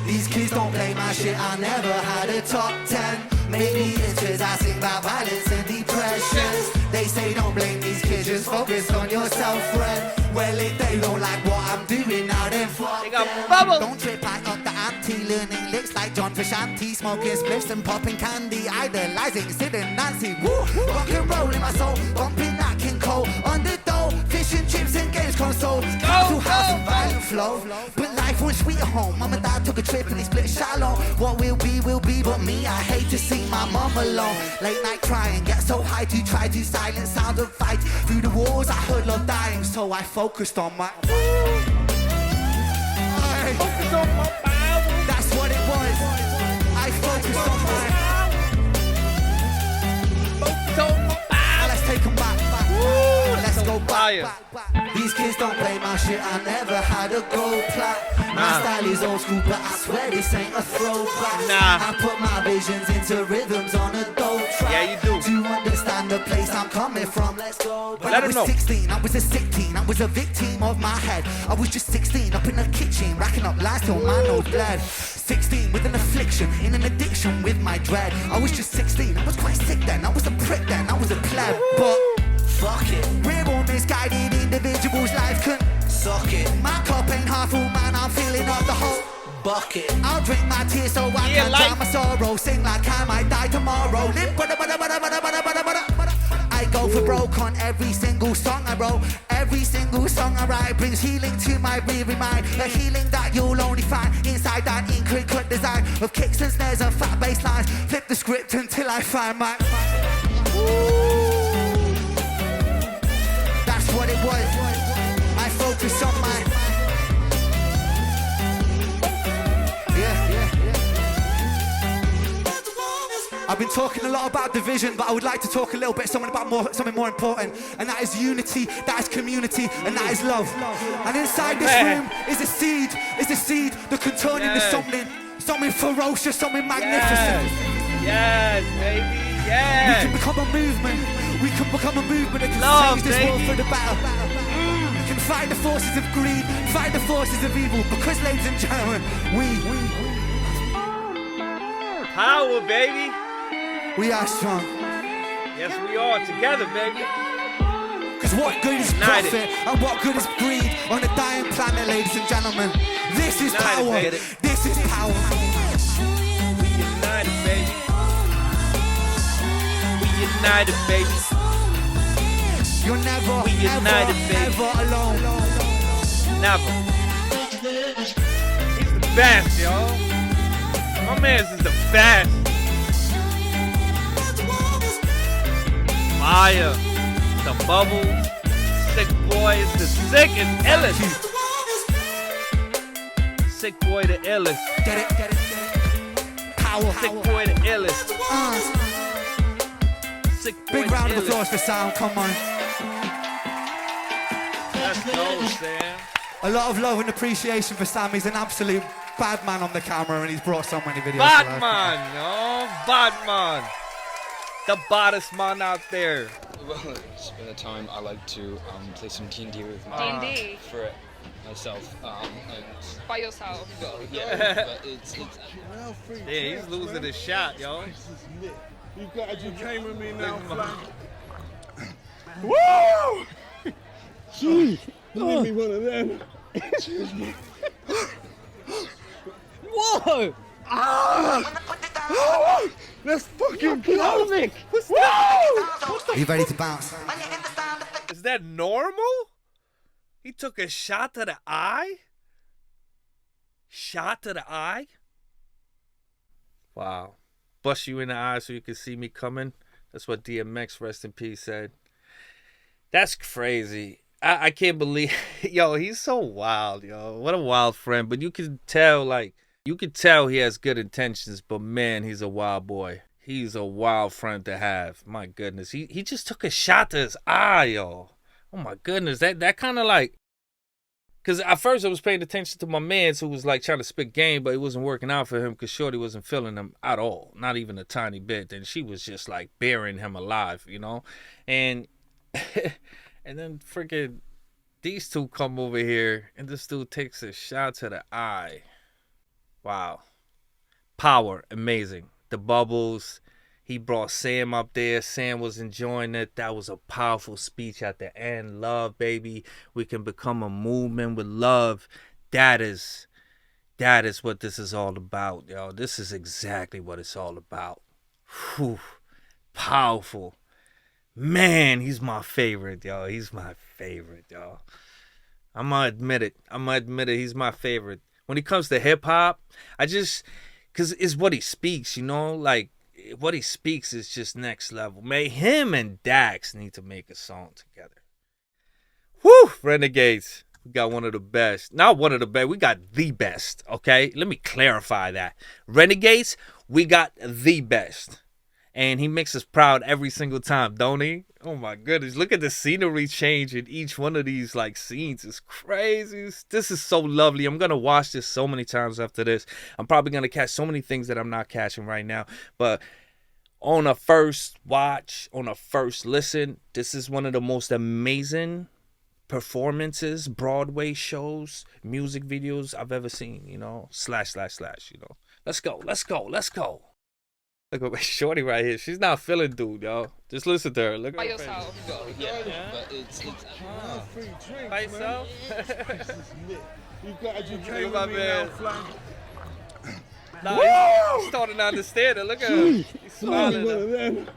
These kids don't play my shit, I never had a top 10. Maybe it's cause I sing about violence and depressions. They say don't blame these kids, just focus on yourself, friend. Well, if they don't like what I'm doing, now then fuck They got them. bubbles. Don't trip, I up the ante, learning licks like John Frusciante, smoking spliffs and popping candy, idolizing Sid and Nancy. Woo! Rock and roll in my soul, bumping that King Cole on the dough, fish and chips and games console. Council house and violent flow, but life was sweet at home. Mum and dad took a trip and they split shallow. What will be, but me, I hate to see my mum alone. Late night crying, get so high to try to silence sound of fight. Through the walls I heard love dying, so I focused on my Focus on my power. That's what it was. I focused on my Focus on my Now power. let's take them back. Let's go fire. back. These kids don't play my shit, I never had a gold plat. My style is old school, but I swear this ain't a throwback. Nah. I put my visions into rhythms on a dope track. Yeah, you do. To understand the place I'm coming from, let's go. When Let I 'em was know. 16, I was a sick teen. I was a victim of my head. I was just 16, up in the kitchen, racking up lies till my nose bled. 16 with an affliction, in an addiction with my dread. I was just 16, I was quite sick then. I was a prick then, I was a pleb. But fuck it, we're all misguided individuals, life can suck it. My cup ain't half full, man, I'm filling up the whole bucket. I'll drink my tears so I Yeah, can like- drown my sorrow. Sing like I might die tomorrow. Live, I go for broke on every single song I wrote. Every single song I write brings healing to my weary mind. A healing that you'll only find inside that intricate design of kicks and snares and fat bass lines. Flip the script until I find my That's what it was. I focus on my I've been talking a lot about division, but I would like to talk a little bit something more important, and that is unity, that is community, and that is love. And inside this room is a seed that can turn into something ferocious, something magnificent. Yes, baby. We Yes. can become a movement. We can become a movement that can Love, change this world baby. for the better. We can fight the forces of greed, fight the forces of evil, because, ladies and gentlemen, Power, baby. we are strong. Yes, we are together, baby. Because what good is United. profit and what good is greed on a dying planet, ladies and gentlemen? This is United, power. baby. This is power. We united, baby. We united, baby. You're never, We united, ever, baby. ever alone. Never. He's the best, yo. My man's is the best. Fire. The bubbles. Sick boy is the sickest, illest. Sick boy the illest. Get it, get it, get it. Power. Sick boy the illest. classic. Big round of applause for Sam, come on. Let's go, Sam. A lot of love and appreciation for Sam. He's an absolute bad man on the camera and he's brought so many videos. Batman, Batman. The baddest man out there. Well, it's been a time I like to play some D&D with my D&D? for myself. And, By yourself. well, yeah, but it's Yeah, he's losing his shot, yo. You guys, you came with me now, fam. Woo! Jeez, give me one of them. Whoa! Oh, let's fucking go! Vic! Woo! Are you ready to bounce? Is that normal? He took a shot to the eye? Shot to the eye? Wow. Bust you in the eye so you can see me coming. That's what DMX, rest in peace, said. That's crazy. I can't believe, yo, he's so wild, yo. What a wild friend. But you can tell, he has good intentions, but man, he's a wild boy. He's a wild friend to have. My goodness. He just took a shot to his eye, yo. Oh my goodness. That kind of like, because at first I was paying attention to my mans who was like trying to spit game, but it wasn't working out for him because Shorty wasn't feeling him at all. Not even a tiny bit. And she was just like burying him alive, you know? And and then freaking these two come over here and this dude takes a shot to the eye. Wow. Power. Amazing. The bubbles. He brought Sam up there. Sam was enjoying it. That was a powerful speech at the end. Love, baby. We can become a movement with love. That is what this is all about, yo. This is exactly what it's all about. Whew. Powerful. Man, he's my favorite, yo. He's my favorite, yo. I'm gonna admit it. He's my favorite. When it comes to hip hop, because it's what he speaks, you know? Like, what he speaks is just next level. Man, him and Dax need to make a song together. Whew, Renegades. We got one of the best. Not one of the best. We got the best, okay? Let me clarify that. Renegades, we got the best. And he makes us proud every single time, don't he? Oh my goodness. Look at the scenery change in each one of these like scenes. It's crazy. This is so lovely. I'm going to watch this so many times after this. I'm probably going to catch so many things that I'm not catching right now. But on a first watch, on a first listen, this is one of the most amazing performances, Broadway shows, music videos I've ever seen, you know, / you know. Let's go. Look at my Shorty right here. She's not feeling dude, yo. Just listen to her. Look at By her yourself. well, yeah, but it's Free drinks, by man. yourself. This is lit. You guys, you came my with me now, man. fam. Nah, he's starting to understand it. Look at him. He's Give me smiling. one of them.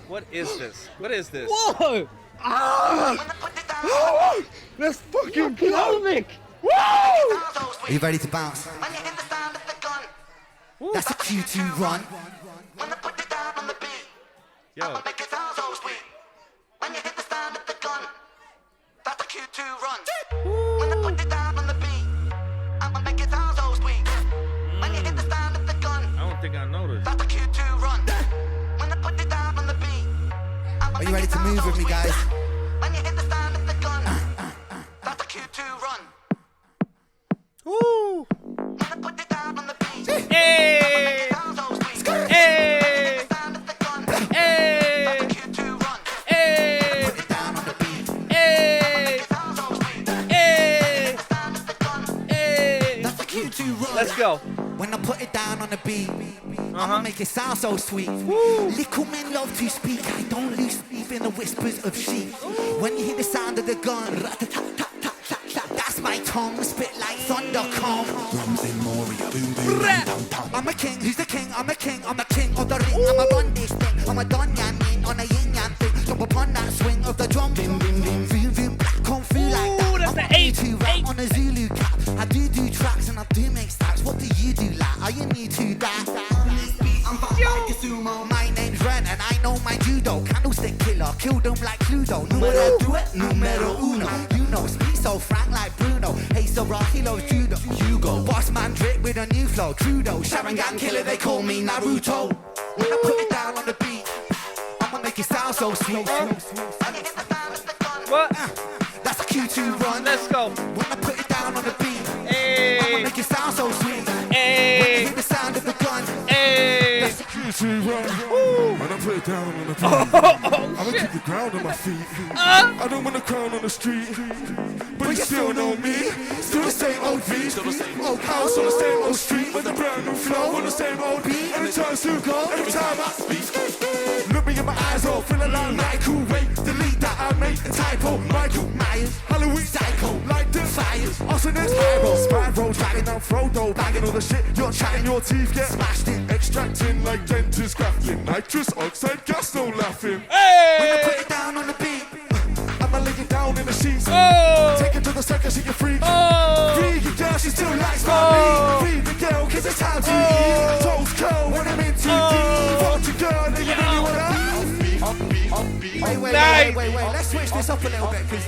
What is this? What is this? Whoa! Oh, let's fucking go! Vic! Woo! Are you ready to bounce? That's a Q2 run. Yo. I don't think I know this. Are you ready to move with me, guys? Woo! Hey! Hey! Hey! Hey! Hey! Hey! Hey! Let's go. When I put it down on the beat, I'ma make it sound so sweet. Little men love to speak, I don't lose sleep in the whispers of sheep. When you hear the sound of the gun, that's my tongue, spit like thunder, come. I'm a king, who's the king? I'm a king of the ring. I'ma run this thing, I'm a done yan yin on a yin yang thing. Jump upon that swing of the drum, bim bim bim, feel bim, black, come feel like that. That's the I'm eight, to rap on a Zulu cap. I do tracks and I do make stats. What do you do, like? Are you new to that? I'm back like a sumo. My name's Ren and I know my judo. Candlestick killer, kill them like Cluedo. Numero due, numero uno. You know, speak so frank like Bruno. Hey, so Rocky loves judo. Hugo, boss man drip with a new flow. Trudeau, Sharon Gang killer, they call me Naruto. When I put it down on the beat, make it sound so sweet. What? That's a Q2 run. Let's go. When I put it down on the beat, Hey. I'ma make it sound so sweet. Hey. Hear the sound of the gun. Hey. That's a Q2 run. When I put it down on the beat, I'ma keep the ground on my feet. I don't want a crown on the street, but you still know me. Still the same old beat, still the same old house on the same old street with a brand new flow on the same old beat. And it turns to gold every time I speak. Look me in my eyes, all feeling like Lyrical. Wait, delete that I made a typo. Michael Myers, Halloween psycho, like the fires. Arsonist, Spiral, dragging down Frodo, bagging all the shit. You're chatting, your teeth get smashed in, extracting like dentist grafting. Nitrous oxide gas, no laughing. When I put it down on the beat, I'ma lay it down in the sheets. Take it to the circus, see you freak. Free your girl, she still likes my beat. Free the girl, cause it's time to eat. Toes cold when I'm in too deep. Fuck your girl, nigga, really wanna Wait, let's switch this up a little bit, cause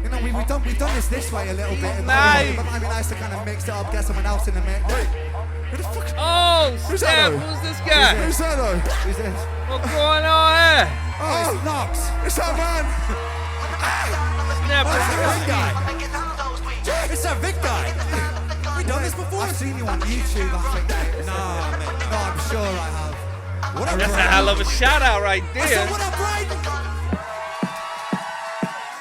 you know we've done this way a little bit. Nice. It might be nice to kind of mix it up, get someone else in the mix. Who the fuck? Oh, Who's snap. that? Who's this guy? Who's that though? Who's this? What's going on here? Oh, it's Knox. It's that man. Snap. It's that Vic guy. We done this before? I've seen you on YouTube, I think. Nah, man. No, I'm sure I have. What up, That's a Brian? hell of a shout out right I there. said, what up, Brian?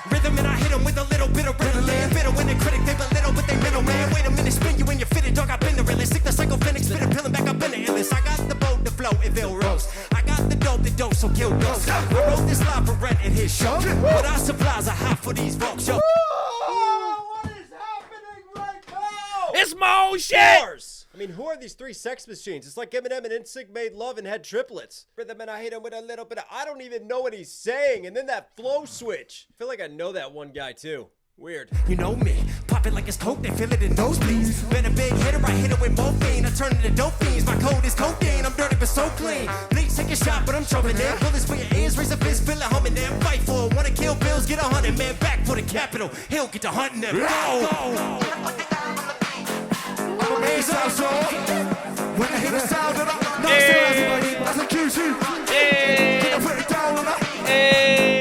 Rhythm and I hit him with a little bit of rhythm. Bitter when they critic, they belittle, but they middleman. Wait a minute, spin you when you're fitted, dog. I've been the realest. Stick the psychophonic, spit a pill and back up in the illness. I got the boat, the flow, and Bill roast. I got the dope, so kill ghost. I wrote this live for rent in his show, but our supplies are hot for these folks, yo. What is happening right now? It's my own shit. I mean, who are these three sex machines? It's like Eminem and NSYNC made love and had triplets. Rhythm and I hit him with a little bit of, I don't even know what he's saying. And then that flow switch. I feel like I know that one guy too. Weird. You know me, pop it like it's coke, they feel it in nosebleeds. Been a big hitter, I hit it with morphine. I turn it to dope fiends, my code is cocaine. I'm dirty but so clean. Bleach, take a shot, but I'm jumping in. Bullets for your ears, raise a fist, feel it humming there. Fight for it, wanna kill bills, get 100 man back for the capital. He'll get to hunting them. Go! I'm a man, so when I hear the sound of the everybody, that's a Q2. Can I put it down on that?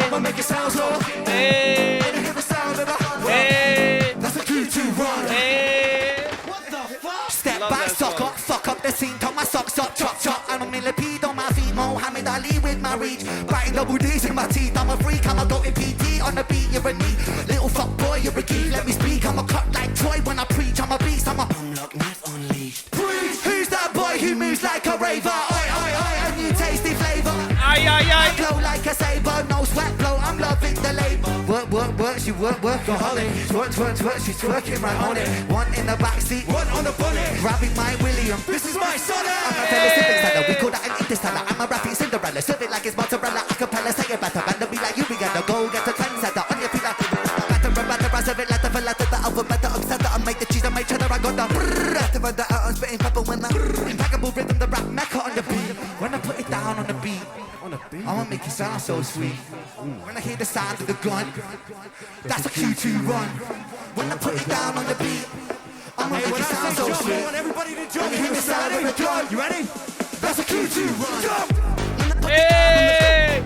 I'ma make it sound so. When I hear the sound of the that's a Q2 run. What the fuck? Step back, fuck up the scene, turn my socks up, chop. I'm a millipede on my feet, Mohammed Ali with my reach. Biting double D's in my teeth, I'm a freak, I'm a goated PT on the beat, you're a neat. Little fuck boy, you're a geek, let me speak. I'm a cut like Troy when I preach, I'm a beast, I'm a unlock knife unleashed. Who's that boy who moves like a raver? Oi, a new tasty flavor. I glow like a saber, no sweat blow, I'm loving the label. Work, she work, go holly. Twerk, she's twerking right on it. One in the backseat, one on the bonnet. Grabbing my William, this is my son. I'm a fella sipping standard, we call that an interstellar. I'm a rapping Cinderella, serve it like it's mozzarella. Acapella, say it better, better be like you, we gotta go get the trendsetter on your feet like I serve it like the letter, the alphabet, obsessed. I make the cheese, I make cheddar, I got the brrrr. I'm spitting pepper when I'm impeccable rhythm, the rap mecca on the beat. When I put it down on the beat, I'ma make it sound so sweet. When I hear the sound of the gun, that's a Q2 run. When I put it down on the beat, I'ma make it sound so sweet. I want everybody to jump. When you hear the sound of the gun, you ready? That's a Q2 run. Jump. Hey!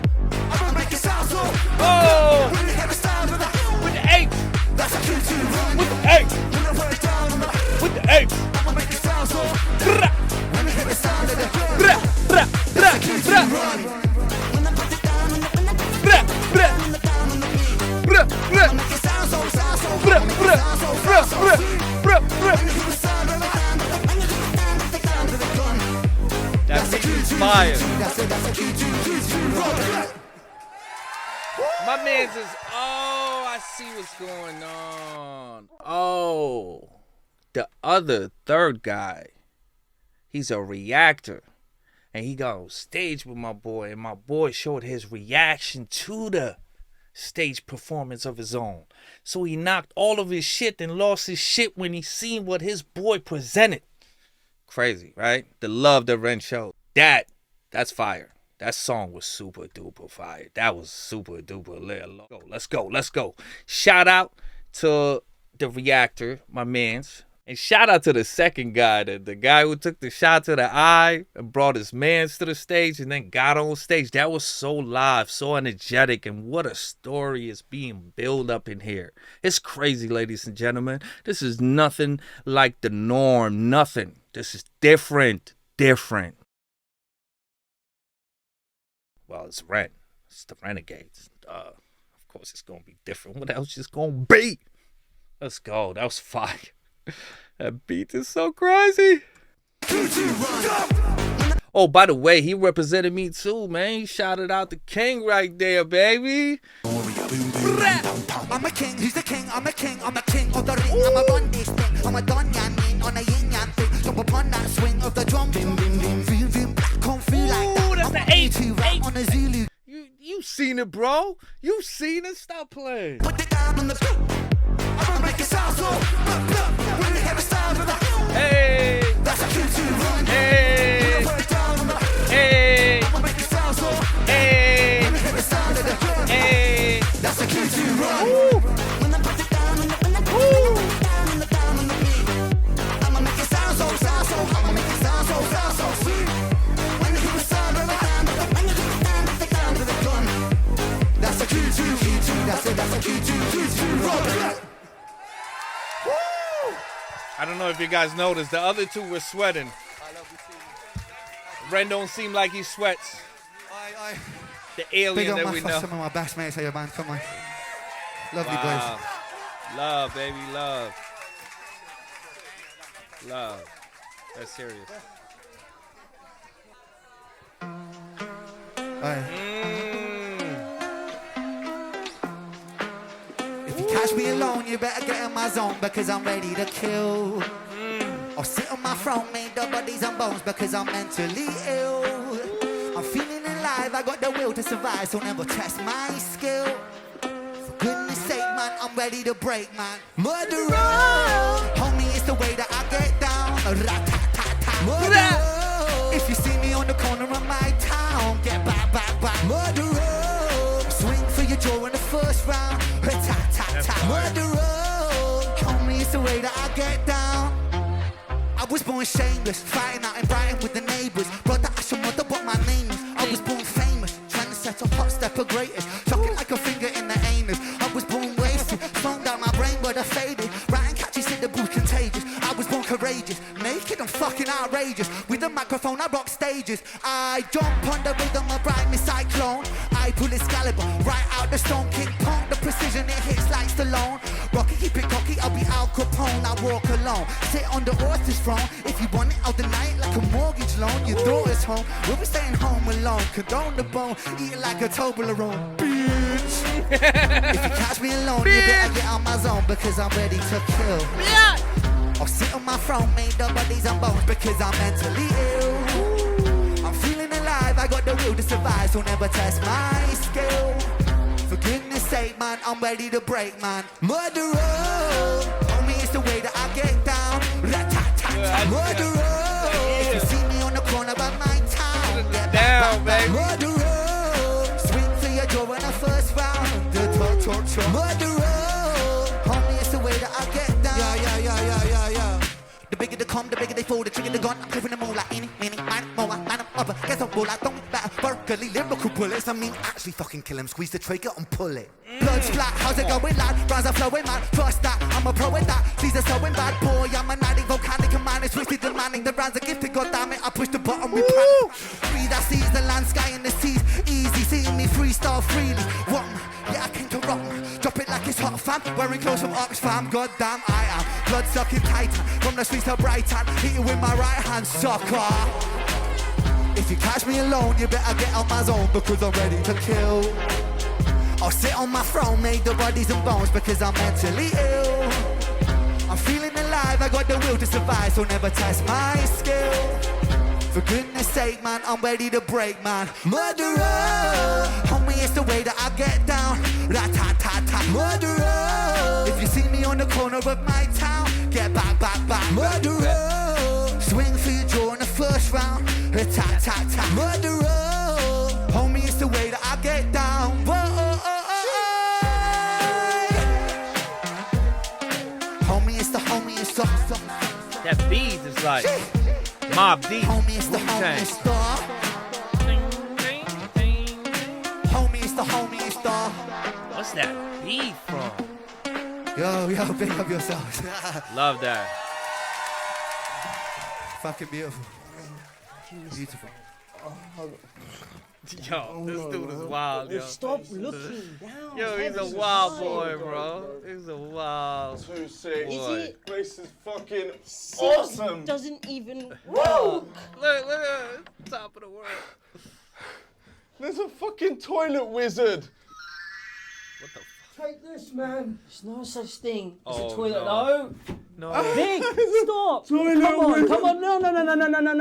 I'ma make it sound so. Oh! When you hear the sound of the With the H! that's a Q2 run. With the H! When I put it down on the With the H! I'ma make it sound so. Bra! When you hear the sound of the gun, Bra! Bra! Bra! Q2 Bra! run. When I put it down on the Bra! Bra! down on the beat, Bra! Bra! make it sound so. Bra! Bra! Bra! Bra! Bra! That beat is fire. My man's is, oh, I see what's going on. Oh, the other third guy, he's a reactor. And he got on stage with my boy, and my boy showed his reaction to the stage performance of his own. So he knocked all of his shit and lost his shit when he seen what his boy presented. Crazy, right? The love that Ren showed. That's fire. That song was super duper fire. That was super duper lit. Let's go. Shout out to the reactor, my mans. And shout out to the second guy, the guy who took the shot to the eye and brought his mans to the stage and then got on stage. That was so live, so energetic, and what a story is being built up in here. It's crazy, ladies and gentlemen. This is nothing like the norm, nothing. This is different. Well, it's Ren. It's the Renegades. Of course it's going to be different. What else is going to be? Let's go. That was fire. That beat is so crazy. Oh, by the way, he represented me too, man. He shouted out the king right there, baby. I'm a king, he's the king, I'm a king, I'm a king of the ring. I'm a run this thing, I'm a don yan min on a yin yan thing. Jump upon that swing of the drum, bim bim bim, feel bim, can't feel like that. Ooh, that's the eight on a Zulu. You seen it, bro. You seen it. Stop playing. Put it down on the beat. I'm gonna make it sound so when you hear it sound of the Hey, that's a Q2 run. hey, Put it down on the hey, I'm gonna make it sound so hey, when you hear it sound of the hey. that's a Q2 run. When I put it down on the down on the beat. I'ma make it sound so I'ma make it sound so sweet. When you hear it sound of the when you hear it down to the gun. That's a Q2, that's a Q2 run. I don't know if you guys noticed, the other two were sweating. Ren don't seem like he sweats. The Big alien up that my we fuss, know. some of my best mates here, man. Come on. Love you Wow. boys. Love, baby, love. Love. That's serious. If you catch me alone, you better get in my zone because I'm ready to kill. Or sit on my throne, made the bodies and bones because I'm mentally ill. I'm feeling alive, I got the will to survive, so never test my skill. For goodness sake, man, I'm ready to break, man. Murderer! Homie, it's the way that I get down. Rat-tat-tat-tat. Murderer! If you see me on the corner of my town, get back. Murderer! Swing for your jaw in the first round. Rat-tat-tat-tat. Murderer! Homie, it's the way that I get down. I was born shameless, fighting out in Brighton with the neighbours. Brother, I should mother what my name is. I was born famous, trying to set a hot stepper greatest. Talking like a finger in the anus. I was born wasted, slowing down my brain but I faded. Writing catches in the booth contagious. I was born courageous, naked and fucking outrageous. With a microphone I rock stages. I jump on the rhythm of rhyme cyclone. I pull Excalibur, right out the stone. King Kong, the precision it hits like Stallone. Rocky, keep it cocky, I'll be Al Capone. I walk alone, sit on the horse's throne. If you want it, I'll deny it like a mortgage loan. Your daughter's home, we'll be staying home alone. Condone the bone, eat it like a Toblerone. Bitch. If you catch me alone, you better get out my zone because I'm ready to kill. Or sit on my throne, made the bodies and bones because I'm mentally ill. I'm feeling alive, I got the will to survive, so never test my skill. For goodness sake, man, I'm ready to break, man. Murderer! Homie, it's the way that I get down. Rat-tat-tat-tat. Murderer! If you see me on the corner of my town, get down, baby. Murderer! Swing for your jaw in the first round. Murderer! Homie, it's the way that I get down. Yeah. The bigger they come, the bigger they fall. The trigger the gun, I'm clipping them all like any, many, mine, more, man, I'm up. Guess I'm all I don't batter. Berkeley, lyrical bullets. I mean, actually fucking kill him. Squeeze the trigger and pull it. Blood splat, how's it going, lad? Rounds are flowing, man. Trust that, I'm a pro at that. These are sewing bad, boy. I'm a nighting volcanic and man is twisted demanding. The rounds are gifted, god damn it. I push the button, we panic. Breathe, I seize the land, sky and the seas. Easy, seeing me freestyle freely. What? Yeah, I came to rock. Drop it like it's hot, fam. Wearing clothes from Oxfam. God damn, I am blood sucking titan. From the streets to Brighton, hit you with my right hand, sucker. If you catch me alone, you better get out my zone because I'm ready to kill. I'll sit on my throne, made the bodies and bones because I'm mentally ill. I'm feeling alive, I got the will to survive, so never test my skill. For goodness sake, man, I'm ready to break, man. Murderer! Homie, it's the way that I get down. Rat-tat-tat-tat. Murderer! If you see me on the corner of my town, get back. Murderer! Swing for your jaw in the first round. Tat-tat-tat. Murderer! Homie, it's the way that I get down. Homie, song. That beat is like Mob Deep. Homie, it's the Wu-Tang. homie star. Homie, it's the homie star. What's that beat from? Yo, big up yourselves. Love that. Fucking beautiful. Beautiful. Yo, this dude is wild, yo. Stop looking down. Yo, he's a wild boy, bro. He's a wild Too sick. boy. This is fucking awesome. Doesn't even Look at the top of the world. There's a fucking toilet wizard. What the Take this, man. There's no such thing as Oh, a toilet. no. No. No. Big, stop. Toilet Come on, wizard. come on.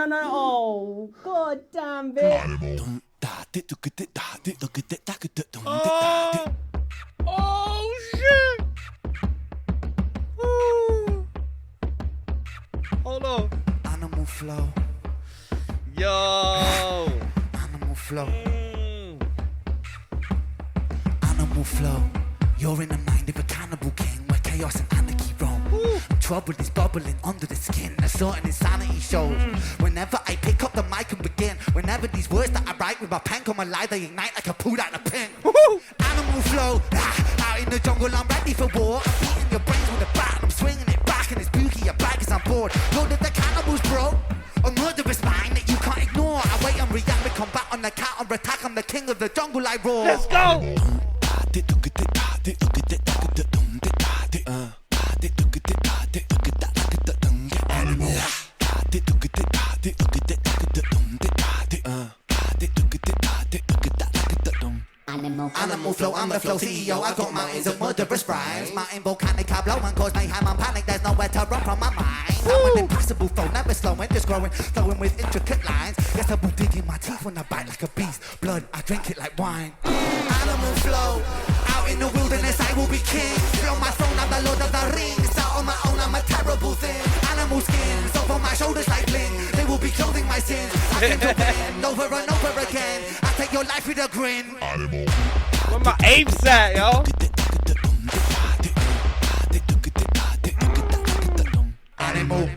No. Oh, god damn, Big. Oh shit! Woo. Hold on. Animal flow. Yo. Animal flow. Mm. Animal flow. You're in the mind of a cannibal king where chaos and anarchy roam. Trouble is bubbling under the skin. A certain insanity shows. Whenever I pick up the mic and begin, whenever these words that I write with my pen come alive, they ignite like a pulled out a pin. Animal flow. Out in the jungle, I'm ready for war. I'm beating your brains with a bat. I'm swinging it back and it's spooky. Your bag is on board. Lord of the cannibals, bro. A murderous mind that you can't ignore. I wait and react with combat on the counter attack. I'm the king of the jungle, I roar. Let's go. Animal flow, I'm the flow CEO. I got mountains of murderous rhymes. Mountain volcanic, I blow and cause mayhem and panic. There's nowhere to run from my mind. I'm an impassable flow, never slowing, just growing, flowing with intricate lines. Yes, I will dig in my teeth when I bite like a beast. Blood, I drink it like wine. Animal flow, out in the wilderness, I will be king. Flow my throne, I'm the Lord of the Rings. Out on my own, I'm a terrible thing. Animal skins over my shoulders like bling. They will be clothing my sins. I can win over and over again. I take your life with a grin. Where my apes at, yo? Animal.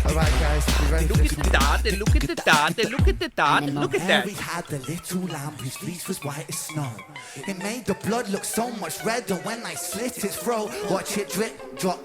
Alright guys, you ready? Look at the dot, look at the dot, look at the dot, look at that. We had the little lamb whose fleece was white as snow. It made the blood look so much redder when I slit its throat. Watch it drip, drop,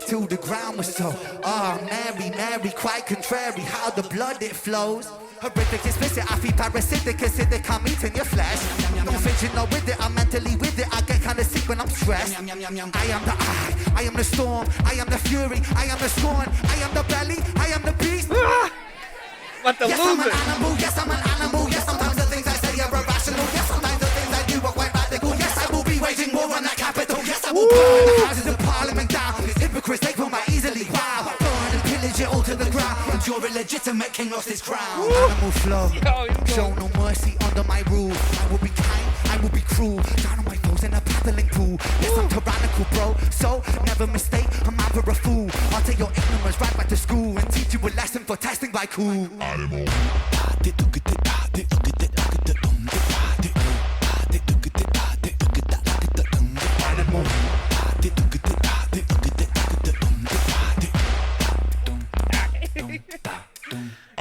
till the ground was so. Ah, Mary, quite contrary how the blood it flows. Horrific, explicit, I feel parasitic, acidic, I'm eating your flesh. No fidget, no with it, I'm mentally with it, I get kinda sick when I'm stressed. I am the eye, I am the storm, I am the fury, I am the scorn, I am the belly, I am the beast. What the Yes, I'm an loser? animal, yes, I'm an animal, yes, sometimes the things I say are irrational, yes, sometimes the things I do are quite radical, yes, I will be waging war on that capital, yes, I will burn the houses of parliament down, these hypocrites, they come out easily, wow, burn and pillage it all to the ground, and your illegitimate king lost his crown. Animal flow, show no mercy under my rule, I will be kind, I will be cruel, down on my foes in a paddling pool, yes, I'm tyrannical, bro, so never mistake, I'm either a fool, I'll take your ignorance right back to school, and teach you a lesson for testing by cool. Animal.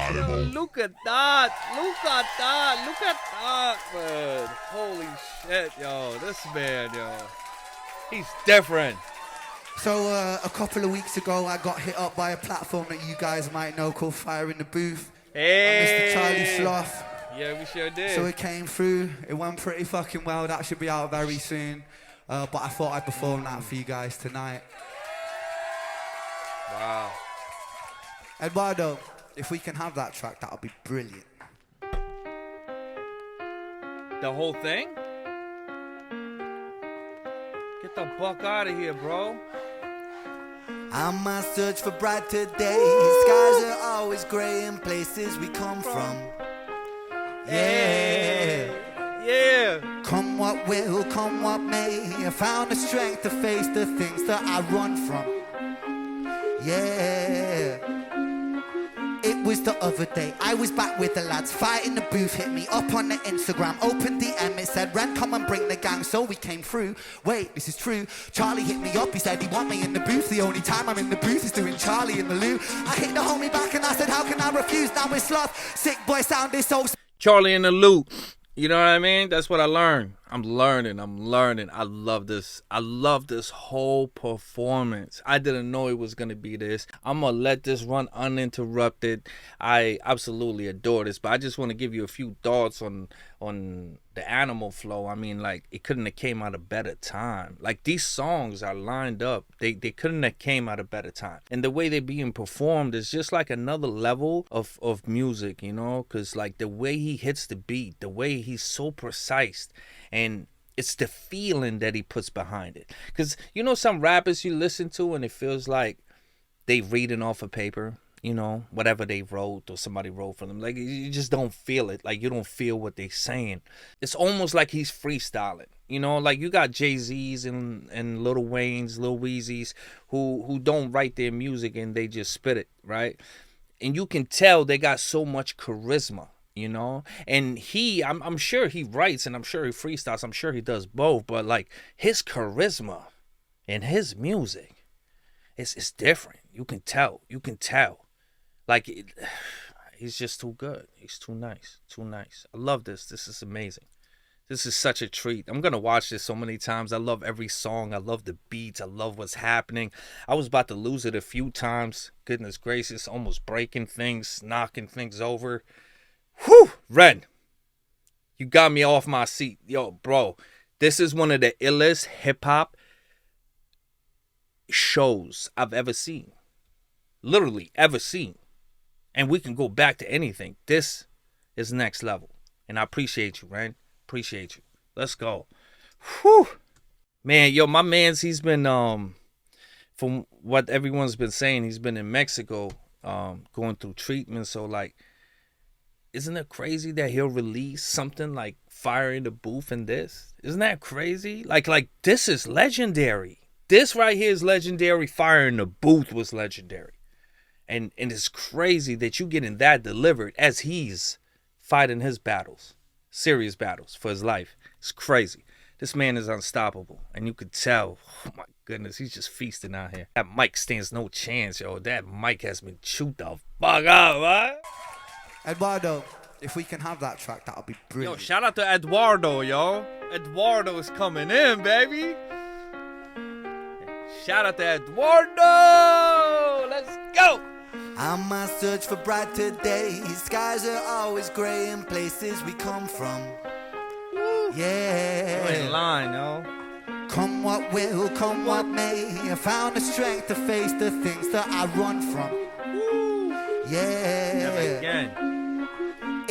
Yo, look at that, man. Holy shit, yo, this man, yo. He's different. So a couple of weeks ago, I got hit up by a platform that you guys might know called Fire in the Booth. Hey. Mr. Charlie Sloth. Yeah, we sure did. So it came through. It went pretty fucking well. That should be out very soon. But I thought I'd perform that for you guys tonight. Wow. Eduardo, if we can have that track, that'll be brilliant. The whole thing? Get the fuck out of here, bro. On my search for brighter days, skies are always grey in places we come from. Yeah. Yeah. Come what will, come what may, I found the strength to face the things that I run from. Yeah. It was the other day, I was back with the lads, fighting the booth, hit me up on the Instagram, opened DM, it said, Ren, come and bring the gang, so we came through. Wait, this is true. Charlie hit me up, he said he want me in the booth, the only time I'm in the booth is doing Charlie in the loo. I hit the homie back and I said, how can I refuse? Now it's sloth, sick boy sound is so... Charlie in the loo. You know what I mean? That's what I learned. I'm learning. I love this. I love this whole performance. I didn't know it was going to be this. I'm going to let this run uninterrupted. I absolutely adore this, but I just want to give you a few thoughts on the Animal flow. I mean, like, it couldn't have came out a better time. Like, these songs are lined up. They couldn't have came out a better time. And the way they're being performed is just like another level of music, you know? Because, like, the way he hits the beat, the way he's so precise, and it's the feeling that he puts behind it. Because, you know, some rappers you listen to and it feels like they reading off of paper, you know, whatever they wrote or somebody wrote for them. Like, you just don't feel it. Like, you don't feel what they're saying. It's almost like he's freestyling. You know, like, you got Jay-Z's and Lil Wayne's, Lil Weezy's who don't write their music and they just spit it, right? And you can tell they got so much charisma. You know, and I'm sure he writes and I'm sure he freestyles. I'm sure he does both. But like his charisma and his music, it's different. You can tell. Like he's just too good. He's too nice. I love this. This is amazing. This is such a treat. I'm going to watch this so many times. I love every song. I love the beats. I love what's happening. I was about to lose it a few times. Goodness gracious, almost breaking things, knocking things over. Whew, Ren, you got me off my seat. Yo, bro, this is one of the illest hip-hop shows I've ever seen. Literally, ever seen. And we can go back to anything. This is next level. And I appreciate you, Ren. Appreciate you. Let's go. Whew. Man, yo, my man's, he's been, from what everyone's been saying, he's been in Mexico, going through treatment. So, like, isn't it crazy that he'll release something like Fire in the Booth and this? Isn't that crazy? Like this is legendary. This right here is legendary. Fire in the Booth was legendary. And it's crazy that you getting that delivered as he's fighting his battles. Serious battles for his life. It's crazy. This man is unstoppable. And you could tell, oh my goodness, he's just feasting out here. That mic stands no chance, yo. That mic has been chewed the fuck out, right? Eduardo, if we can have that track, that'll be brilliant. Yo, shout out to Eduardo, yo. Eduardo is coming in, baby. Shout out to Eduardo. Let's go. On my search for brighter days, skies are always gray in places we come from. Yeah. You're in line, yo. Come what will, come what may, I found the strength to face the things that I run from. Yeah. Never again.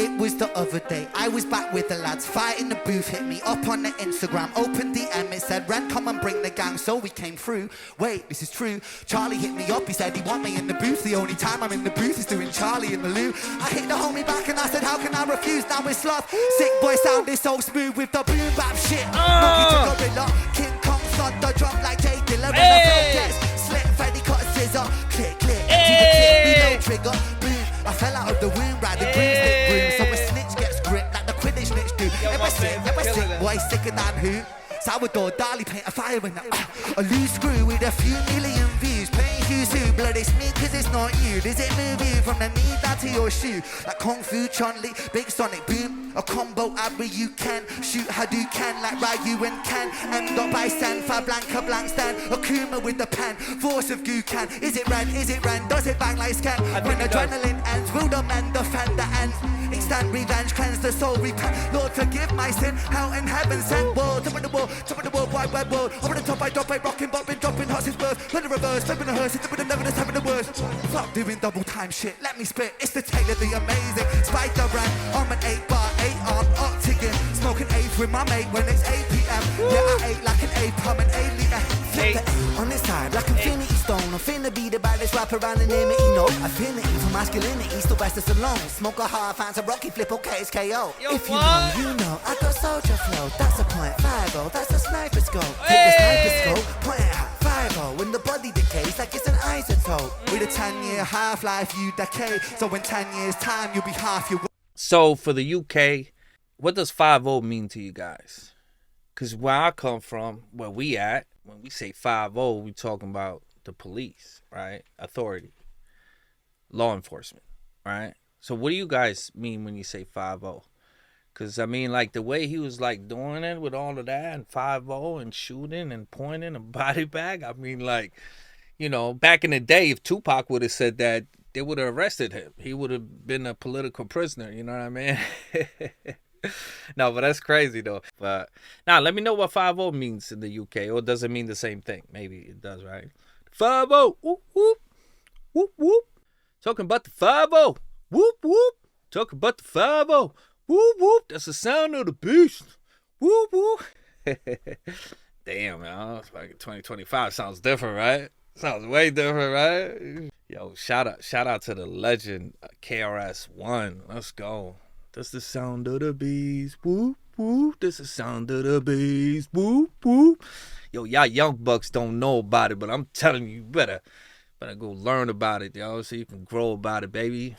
It was the other day, I was back with the lads, fighting the booth, hit me up on the Instagram, opened DM, it said, Ren, come and bring the gang, so we came through. Wait, this is true. Charlie hit me up, he said he want me in the booth, the only time I'm in the booth is doing Charlie in the loo. I hit the homie back and I said, how can I refuse? Now it's sloth. Sick boy sound is so smooth with the boom bap shit. Monkey to gorilla, King Kong thud the drum like Jay Dilla. When the flow gets slit, Freddy cut a scissor. Click, click, empty the clip, reload trigger. Boom, I fell out of the womb, right, the broomstick broom. So a snitch gets gripped like the Quidditch snitch do. Ever sick, boy sicker than who? Sourdough, Dali paint a fire in a loose screw with a few million views. Playing who's who, blood it's me cause it's not you. Does it move you from the knee down to your shoe? Like Kung Fu, Chun-Li, Big Sonic, boom. A combo Abra you can shoot Hadouken like Ryu and Ken. M. by Sanfa, Blanca, blank stand. Akuma with the pen, force of Gukan. Is it Ren, is it Ren, does it bang like Scan? When adrenaline ends, will the men defend the ends? Extend revenge, cleanse the soul, repent. Lord forgive my sin, hell and heaven sent. World, top of the world, wide world. Over the top I drop, I rockin', boppin', dropping hearts is birth. When the reverse, flipping the hearse, it's with the never, the having the worst. Fuck doing double time shit, let me spit. It's the tale of the amazing Spider-Man. I'm an 8-bar, 8-arm octagon. Smoking eighth with my mate when it's 8 p.m. Yeah, I ate like an ape, I'm an alien. Flip the A on this side like Infinity Stone. I'm finna be the baddest rapper around the name it, you know. Affinity for masculinity, still best as alone. Smoke a hard, fancy Rocky, flip, okay, it's KO. Yo, if you what? know, you know. I got soldier flow, that's a .50, that's a sniper scope. Take the sniper scope, point it at 50. When the body decays like it's an isotope. With a a 10-year half-life, you decay. So in 10 years' time, you'll be half your... So for the UK, what does 5-0 mean to you guys? Because where I come from, where we at, when we say 5-0, we talking about the police, right? Authority, law enforcement, right? So what do you guys mean when you say 5-0? Because, I mean, like, the way he was, like, doing it with all of that and 5-0 and shooting and pointing and body bag, I mean, like, you know, back in the day, if Tupac would have said that, they would have arrested him. He would have been a political prisoner, you know what I mean? No, but that's crazy, though. But now, let me know what 5-0 means in the UK, or does it mean the same thing? Maybe it does, right? 5-0, whoop, whoop, whoop, whoop. Talking about the 5-0, whoop, whoop. Talking about the 5-0, whoop, whoop. That's the sound of the beast. Whoop, whoop. Damn, man. Like 2025 sounds different, right? Sounds way different, right? Yo, shout out to the legend, KRS-One. Let's go. That's the sound of the beast. Whoop, whoop. That's the sound of the beast. Whoop, whoop. Yo, y'all young bucks don't know about it, but I'm telling you, you better go learn about it, yo, so you can grow about it, baby.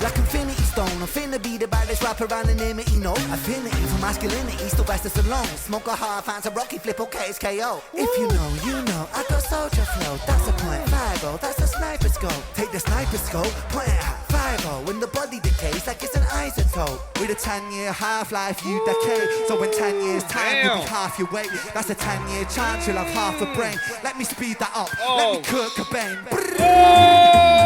Like Infinity Stone, I'm finna be the baddest rapper anonymity, no. Affinity for masculinity, still best as alone. Smoke a hard, fancy rocky, flip, okay, it's KO. If you know, you know, I got soldier flow. That's a point, 5-0, that's a sniper scope. Take the sniper scope, point it at 5-0. When the body decays, like it's an isotope. With a 10-year half-life, you decay. So in 10 years' time, you'll be half your weight. That's a 10-year chance, you'll have half a brain. Let me speed that up, let me cook a bang. Yeah.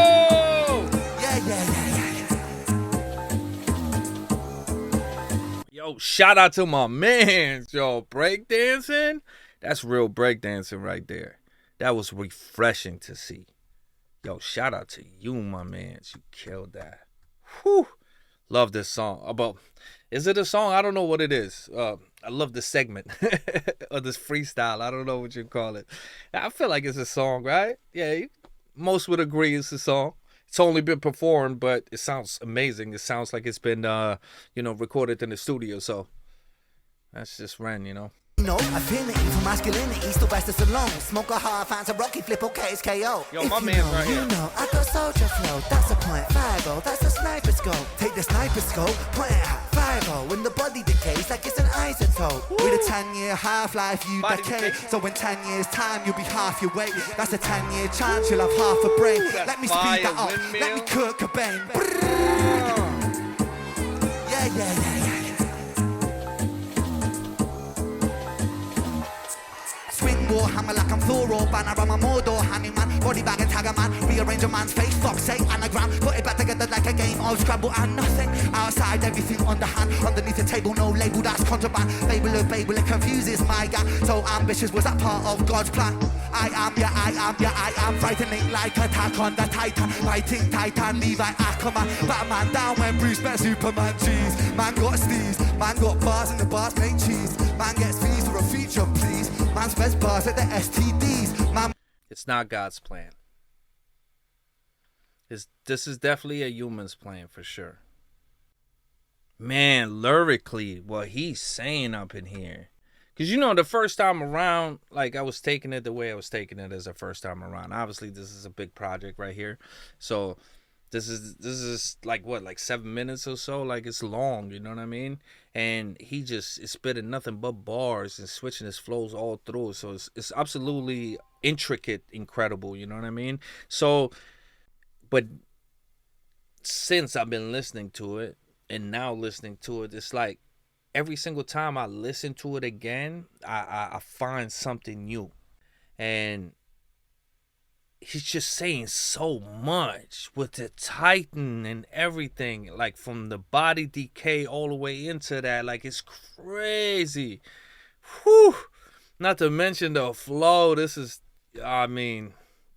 Yo, shout out to my man, yo, breakdancing. That's real breakdancing right there. That was refreshing to see. Yo, shout out to you, my man. You killed that. Whew. Love this song. Is it a song? I don't know what it is. I love this segment or this freestyle. I don't know what you call it. I feel like it's a song, right? Yeah, most would agree it's a song. It's only been performed, but it sounds amazing. It sounds like it's been, recorded in the studio. So that's just Ren, you know. No, affinity for masculinity, still best as alone. Smoke a hard, fancy rocky, flip, okay, it's KO. Yo, my man's right here. You know, I got soldier flow. That's a point, 5-0, that's a sniper scope. Take the sniper scope, point it at 5-0. When the body decays, like it's an isotope. With a 10-year half-life, you decay. So in 10 years' time, you'll be half your weight. That's a 10-year chance, you'll have half a brain. Let me speed that up, let me cook a bang. Yeah. Swing war hammer like I'm Thor or banner. I'm a Mordor handing man. Body bag and tag a man. Rearrange a man's face. Fuck's sake, anagram. Put it back together like a game of Scrabble and nothing. Outside, everything on the hand. Underneath the table, no label, that's contraband. Babel, it confuses my gang. So ambitious, was that part of God's plan? I am frightening like Attack on the Titan. Fighting Titan, Levi Ackerman. Batman down when Bruce met Superman. Cheese, man got sneeze. Man got bars and the bars make cheese. Man gets fees for a feature, please. Man's best bars at the STDs. Man. It's not God's plan. This is definitely a human's plan for sure. Man, lyrically, what he's saying up in here. Because, the first time around, like, I was taking it the way I was taking it as a first time around. Obviously, this is a big project right here. So, this is like, what, like 7 minutes or so? Like, it's long, you know what I mean? And he just is spitting nothing but bars and switching his flows all through. So, it's absolutely intricate, incredible, you know what I mean? So, but since I've been listening to it, and now listening to it, it's like, every single time I listen to it again, I find something new. And he's just saying so much with the Titan and everything. Like from the body decay all the way into that. Like it's crazy. Whew. Not to mention the flow. This is,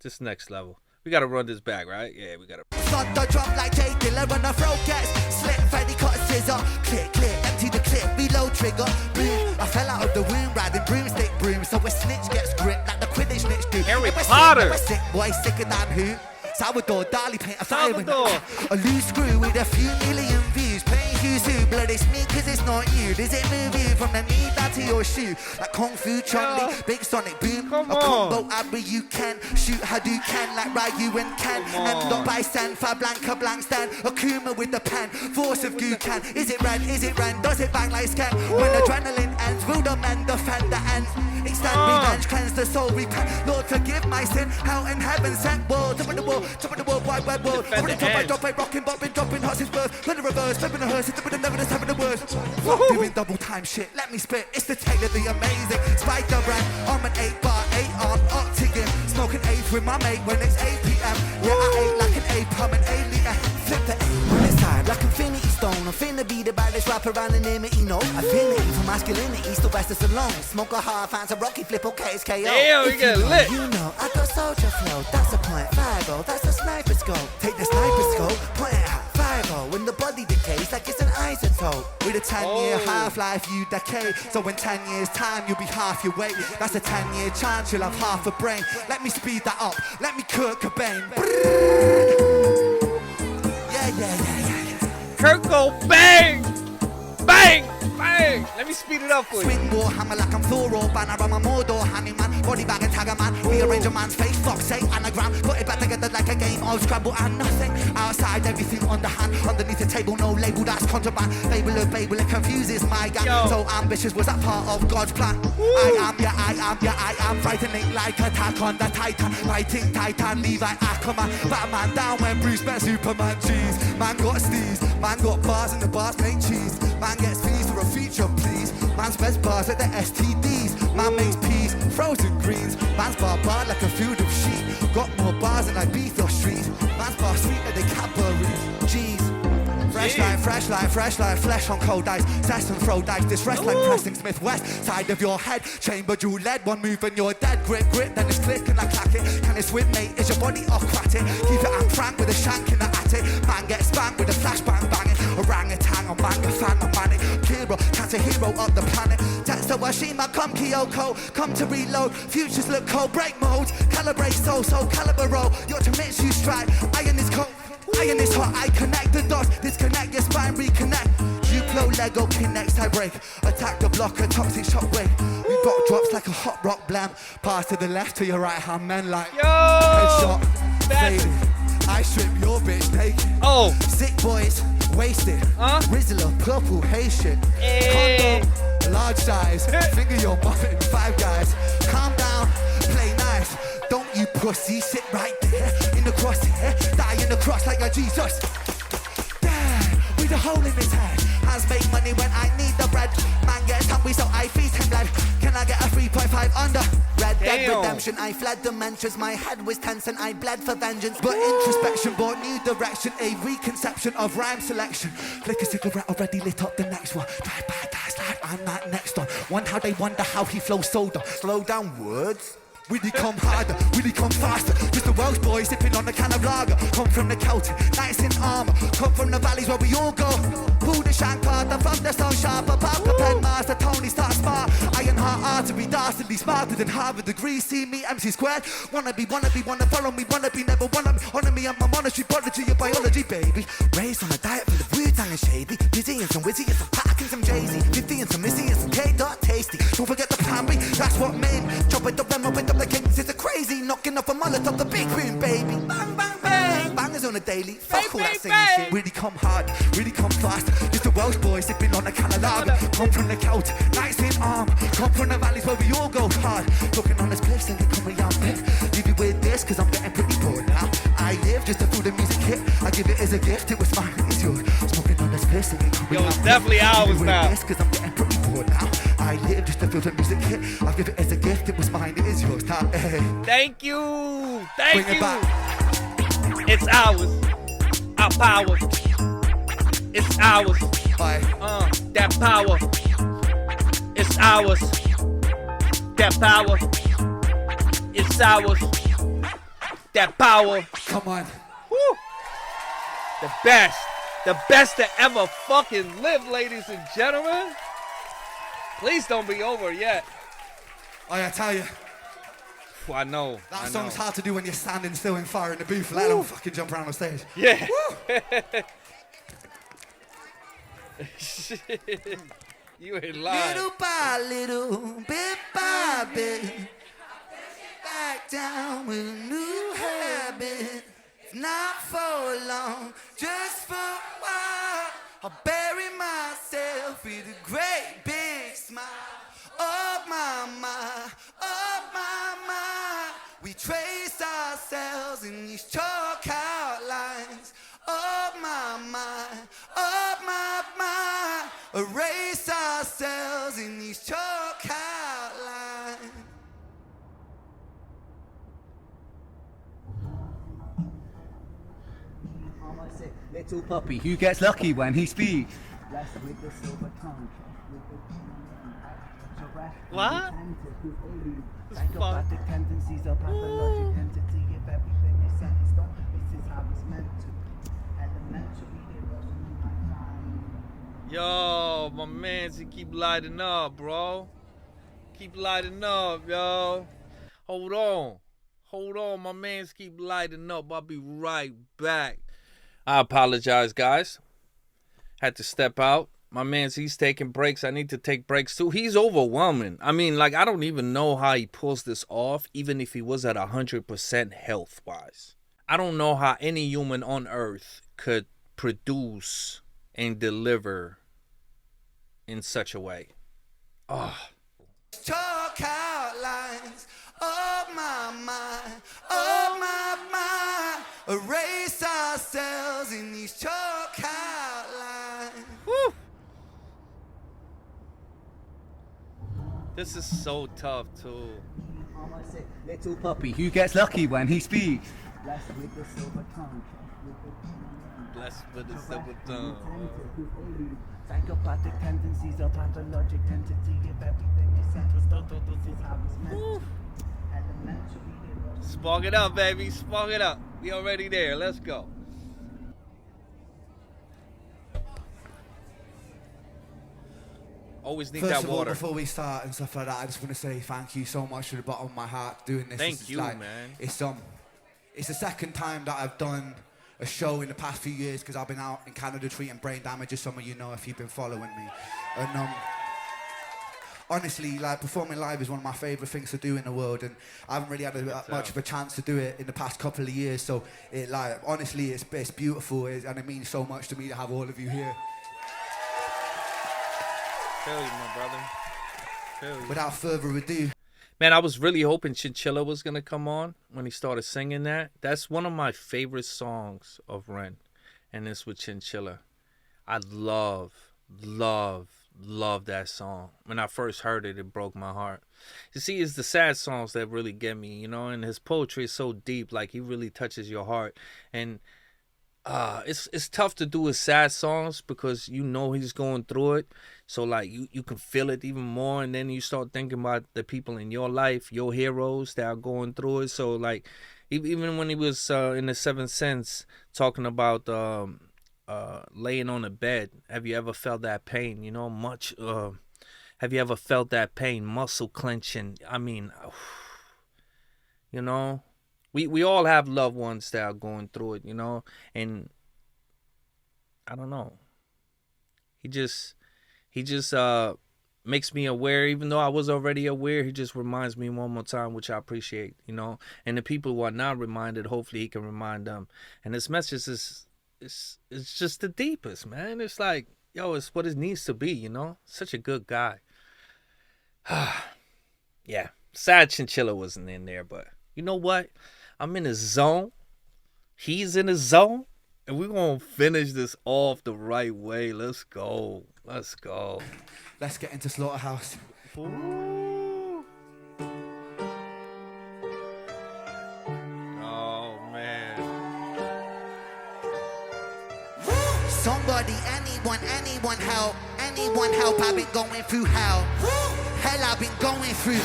just next level. We gotta run this back, right? Yeah, we gotta. Start the drop like Jay Dilla when the throat gets slit. Freddy cut a scissor. Click, empty the clip, reload trigger. Boom, I fell out of the womb riding broomstick broom. So a snitch gets gripped like the Quidditch snitch do. Harry Potter. Sick boy, sicker than who? Salvador Dali paint a fire with a loose screw with a few million views. Paying huge who's who? Blood, it's me, cause it's not you. Does it move you from the knee down to your shoe? Like Kung Fu, Chun-Li, Big Sonic Boom. Come a combo on. Abri, you can shoot Hadouken like Ryu and Ken. End up by Sanfa, Blanca, Blank Stand. Akuma with the pen, force of Gukan. Is it red? Is it red? Does it bang like skank? When adrenaline ends, will the men defend the ends? Extend revenge, cleanse the soul, repent. Lord, forgive my sin. Hell and heaven sent world. Top of the world, wide world. Defend Over the the top, I ends. drop, I rockin', boppin', dropping hearts is birth. Let the reverse, flipping the hearse, it's the never, the seven, the worst. Fuck doing double time shit, let me spit. It's the tale of the amazing Spider brand. I'm an 8-bar, 8-arm octagon. Smoking eighth with my mate when it's 8 p.m. Yeah, I ate like an ape, I'm an alien. Flip the aim on this side like Infinity Stone. I'm finna be the baddest rapper anonymity, no. Affinity for masculinity, still best as alone. Smoke a hard, fans a rocky flip, okay, it's KO. Damn, we If get you know, lit. you know, I got soldier flow, that's a point. 5-0, that's a sniper scope. Take the sniper scope, point it at 5-0. When the body decays like it's an isotope. With a 10-year half-life, you decay. So in 10 years' time, you'll be half your weight. That's a 10-year chance, you'll have half a brain. Let me speed that up, let me Kurt Cobain. Yeah. Kurt Cobain. Bang, bang. Let me speed it up for you. Swing war hammer like I'm Thor or Banner. I'm a Mordor honey man. Body bag and tag a man. Rearrange a man's face. Fuck say anagram. Put it back together like a game of Scrabble and nothing. Outside everything underhand. Underneath the table no label that's contraband. Babel it confuses my gang. Yo. So ambitious was that part of God's plan. I am frightening like Attack on the Titan. Fighting Titan Levi Ackerman. Batman down when Bruce met Superman. Jeez, man got sneeze. Man got bars and the bars make cheese. Man gets fees for a feature, please. Man's best bars like the STDs. Man makes peas, frozen greens. Man's bar like a field of sheep. Got more bars than Ibiza streets. Man's bar sweeter than Cadbury's. Jeez. Fresh like flesh on cold ice. Cess and throw dice. This rest like pressing Smith West. Side of your head, chamber jewel lead. One move and you're dead. Grit, then it's click and I clack it. Can it swim, mate? Is your body aquatic? Keep it and frank with a shank in the attic. Man gets spanked with a flashbang banging. Orangutan on manga fan on manic. Hero, catch a hero up the planet. Text to Washima, come Kyoko. Come to reload. Futures look cold. Break modes. Calibrate soul caliber roll. You're to mix you strike. Iron is cold. Iron is hot, I connect the dots, disconnect your spine, reconnect. Duplo, Lego, connects, I break. Attack the block, a toxic shockwave. We rock drops like a hot rock blam. Pass to the left to your right hand, men like headshot, faded. I strip your bitch naked. Oh. Sick boys, wasted. Rizzler, purple, Haitian. Condom, large size. Finger your muffin, 5 guys. Calm down, play nice. Don't you pussy, sit right there in the crosshair. Die in the cross like a Jesus. Damn, with a hole in his head. Hands make money when I need the bread. Man gets hungry, so I feed him blood. Can I get a 3.5 under? Red Dead Damn. Redemption, I fled dimensions. My head was tense and I bled for vengeance. But introspection brought new direction. A reconception of rhyme selection. Flick a cigarette already lit up the next one. Drive by, dies life, I'm that next one. One how they wonder how he flows soda. Slow down words. Really come harder, really come faster. Just a Welsh boy sipping on a can of lager. Come from the Celtic, nice in armor. Come from the valleys where we all go. Who the shank Carter from the stone sharper. Parker pen master, Tony Stark smart. Iron heart artery, dastardly smarter than Harvard degree. See me, MC squared. Wanna follow me, wanna be, never wanna be. Honor me, I'm a monetary prodigy of biology, baby. Raised on a diet full of weird and shady. Dizzy and some Wizzy and some Pack and some Jay-Z. 50 and some Missy and some K-Dot tasty. Don't forget the plan B, that's what mean. Chop it up, them up it up. The kings is a crazy, knocking off a mullet of the big room, baby. Bang, bang, bang. Bangers on a daily. Fuck all that singing shit. Really come hard, really come fast. Just a Welsh boy sipping on a can of lager. Come from the Celtic, nice in arm. Come from the valleys where we all go hard. Looking on this place and they come around me. Leave you with this, cause I'm getting pretty bored now. I live just to feel the music hit. I give it as a gift, it was mine, it's yours. Smoking on this place and they come Yo, around it's me. definitely ours Leave you with now. this, cause I'm getting pretty bored now. I live just to feel the music hit. I give it as a gift, it was mine, it is yours now. Hey. Thank you. Thank Bring it you. back. It's ours. Our power. It's ours. Bye. That power. It's ours. That power. It's ours. That power. Come on. Woo. The best. The best to ever fucking live, ladies and gentlemen. Please don't be over yet. I tell you, I know. that song's hard to do when you're standing still and fire in the booth, let alone fucking jump around on stage. Yeah. Woo. shit. You ain't lying. Little by little, bit by bit, back down with a new habit. Not for long, just for a while. I'll bury myself with a great big smile. Oh my, oh my. We trace ourselves in these chalk outlines. Oh my, oh my. Erase ourselves in these chalk outlines. Little puppy, who gets lucky when he speaks? Blessed with the silver tongue. What? It's Psychopathic tendencies of pathologic entity. If everything is set in stone, this is how it's meant to. Elementary heroes. Yo, my mans, he keep lighting up, bro. Keep lighting up, yo. Hold on, my mans keep lighting up. I'll be right back. I apologize, guys. Had to step out. My man's, he's taking breaks. I need to take breaks too. He's overwhelming. I mean, like, I don't even know how he pulls this off, even if he was at 100% health-wise. I don't know how any human on earth could produce and deliver in such a way. Oh. Chalk outlines. Oh my, oh my. Erase ourselves in these chalk outlines. Woo. This is so tough too. Little puppy, who gets lucky when he speaks? Blessed with the silver tongue. Blessed with the silver tongue. Psychopathic tendencies of pathologic entity. If everything is set in stone, this is how it's meant to. Elementary heroes. Spark it up, baby. Spark it up. We already there. Let's go. Always need First that of all, water. before we start and stuff like that, I just want to say thank you so much from the bottom of my heart doing this. Thank It's you, like, man. It's the second time that I've done a show in the past few years because I've been out in Canada treating brain damage, as some of you know if you've been following me. And honestly, like, performing live is one of my favourite things to do in the world, and I haven't really had much of a chance to do it in the past couple of years. So, honestly, it's beautiful, and it means so much to me to have all of you here. Tell you, my brother. Tell you. Without further ado, Man, I was really hoping Chinchilla was going to come on when he started singing that. That's one of my favorite songs of Ren, and it's with Chinchilla. I love that song. When I first heard it, it broke my heart. You see, it's the sad songs that really get me, you know, and his poetry is so deep, like he really touches your heart. And it's tough to do his sad songs because you know he's going through it. So like you can feel it even more, and then you start thinking about the people in your life, your heroes that are going through it. So like even when he was in the Seventh Sense talking about laying on a bed, have you ever felt that pain? You know, have you ever felt that pain, muscle clenching? I mean, you know, we all have loved ones that are going through it, you know, and I don't know. He just makes me aware, even though I was already aware. He just reminds me one more time, which I appreciate, you know. And the people who are not reminded, hopefully he can remind them. And this message is it's just the deepest, man. It's like, yo, it's what it needs to be, you know. Such a good guy. Yeah, sad Chinchilla wasn't in there, but you know what? I'm in a zone. He's in a zone. And we're going to finish this off the right way. Let's go. Let's go. let's get into Slaughterhouse. Ooh. Oh, man. Somebody, anyone help. Anyone help, I've been going through hell. Hell, I've been going through.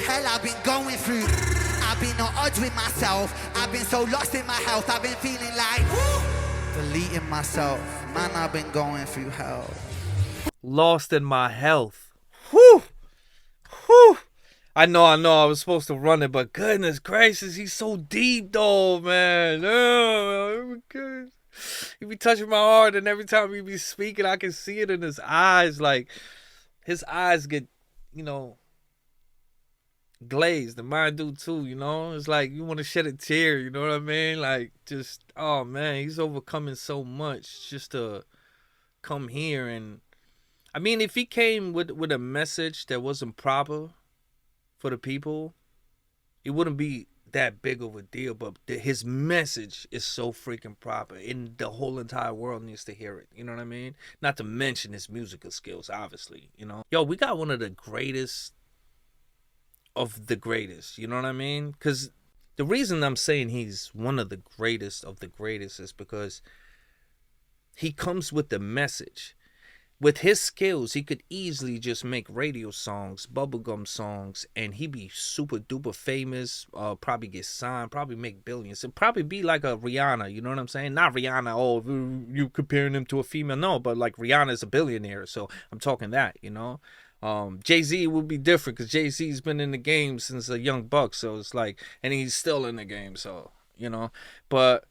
Hell, I've been going through. I've been at odds with myself. I've been so lost in my health. I've been feeling like deleting myself. Man, I've been going through hell. Lost in my health. Whew. Whew. I know I was supposed to run it, but goodness gracious, he's so deep though, man. Oh, He be touching my heart, and every time he be speaking, I can see it in his eyes. Like, his eyes get, you know, glazed, and mine do too, you know? It's like you want to shed a tear, you know what I mean? Like, just, oh man, he's overcoming so much just to come here. And I mean, if he came with a message that wasn't proper for the people, it wouldn't be that big of a deal. But his message is so freaking proper, and the whole entire world needs to hear it, you know what I mean? Not to mention his musical skills, obviously, you know? Yo, we got one of the greatest of the greatest, you know what I mean? Because the reason I'm saying he's one of the greatest is because he comes with the message. With his skills, he could easily just make radio songs, bubblegum songs, and he'd be super duper famous, probably get signed, probably make billions. It'd probably be like a Rihanna, you know what I'm saying? Not Rihanna, oh, you comparing him to a female, no, but like Rihanna's a billionaire, so I'm talking that, you know? Jay-Z would be different because Jay-Z's been in the game since a young buck, so it's like, and he's still in the game, so, you know? But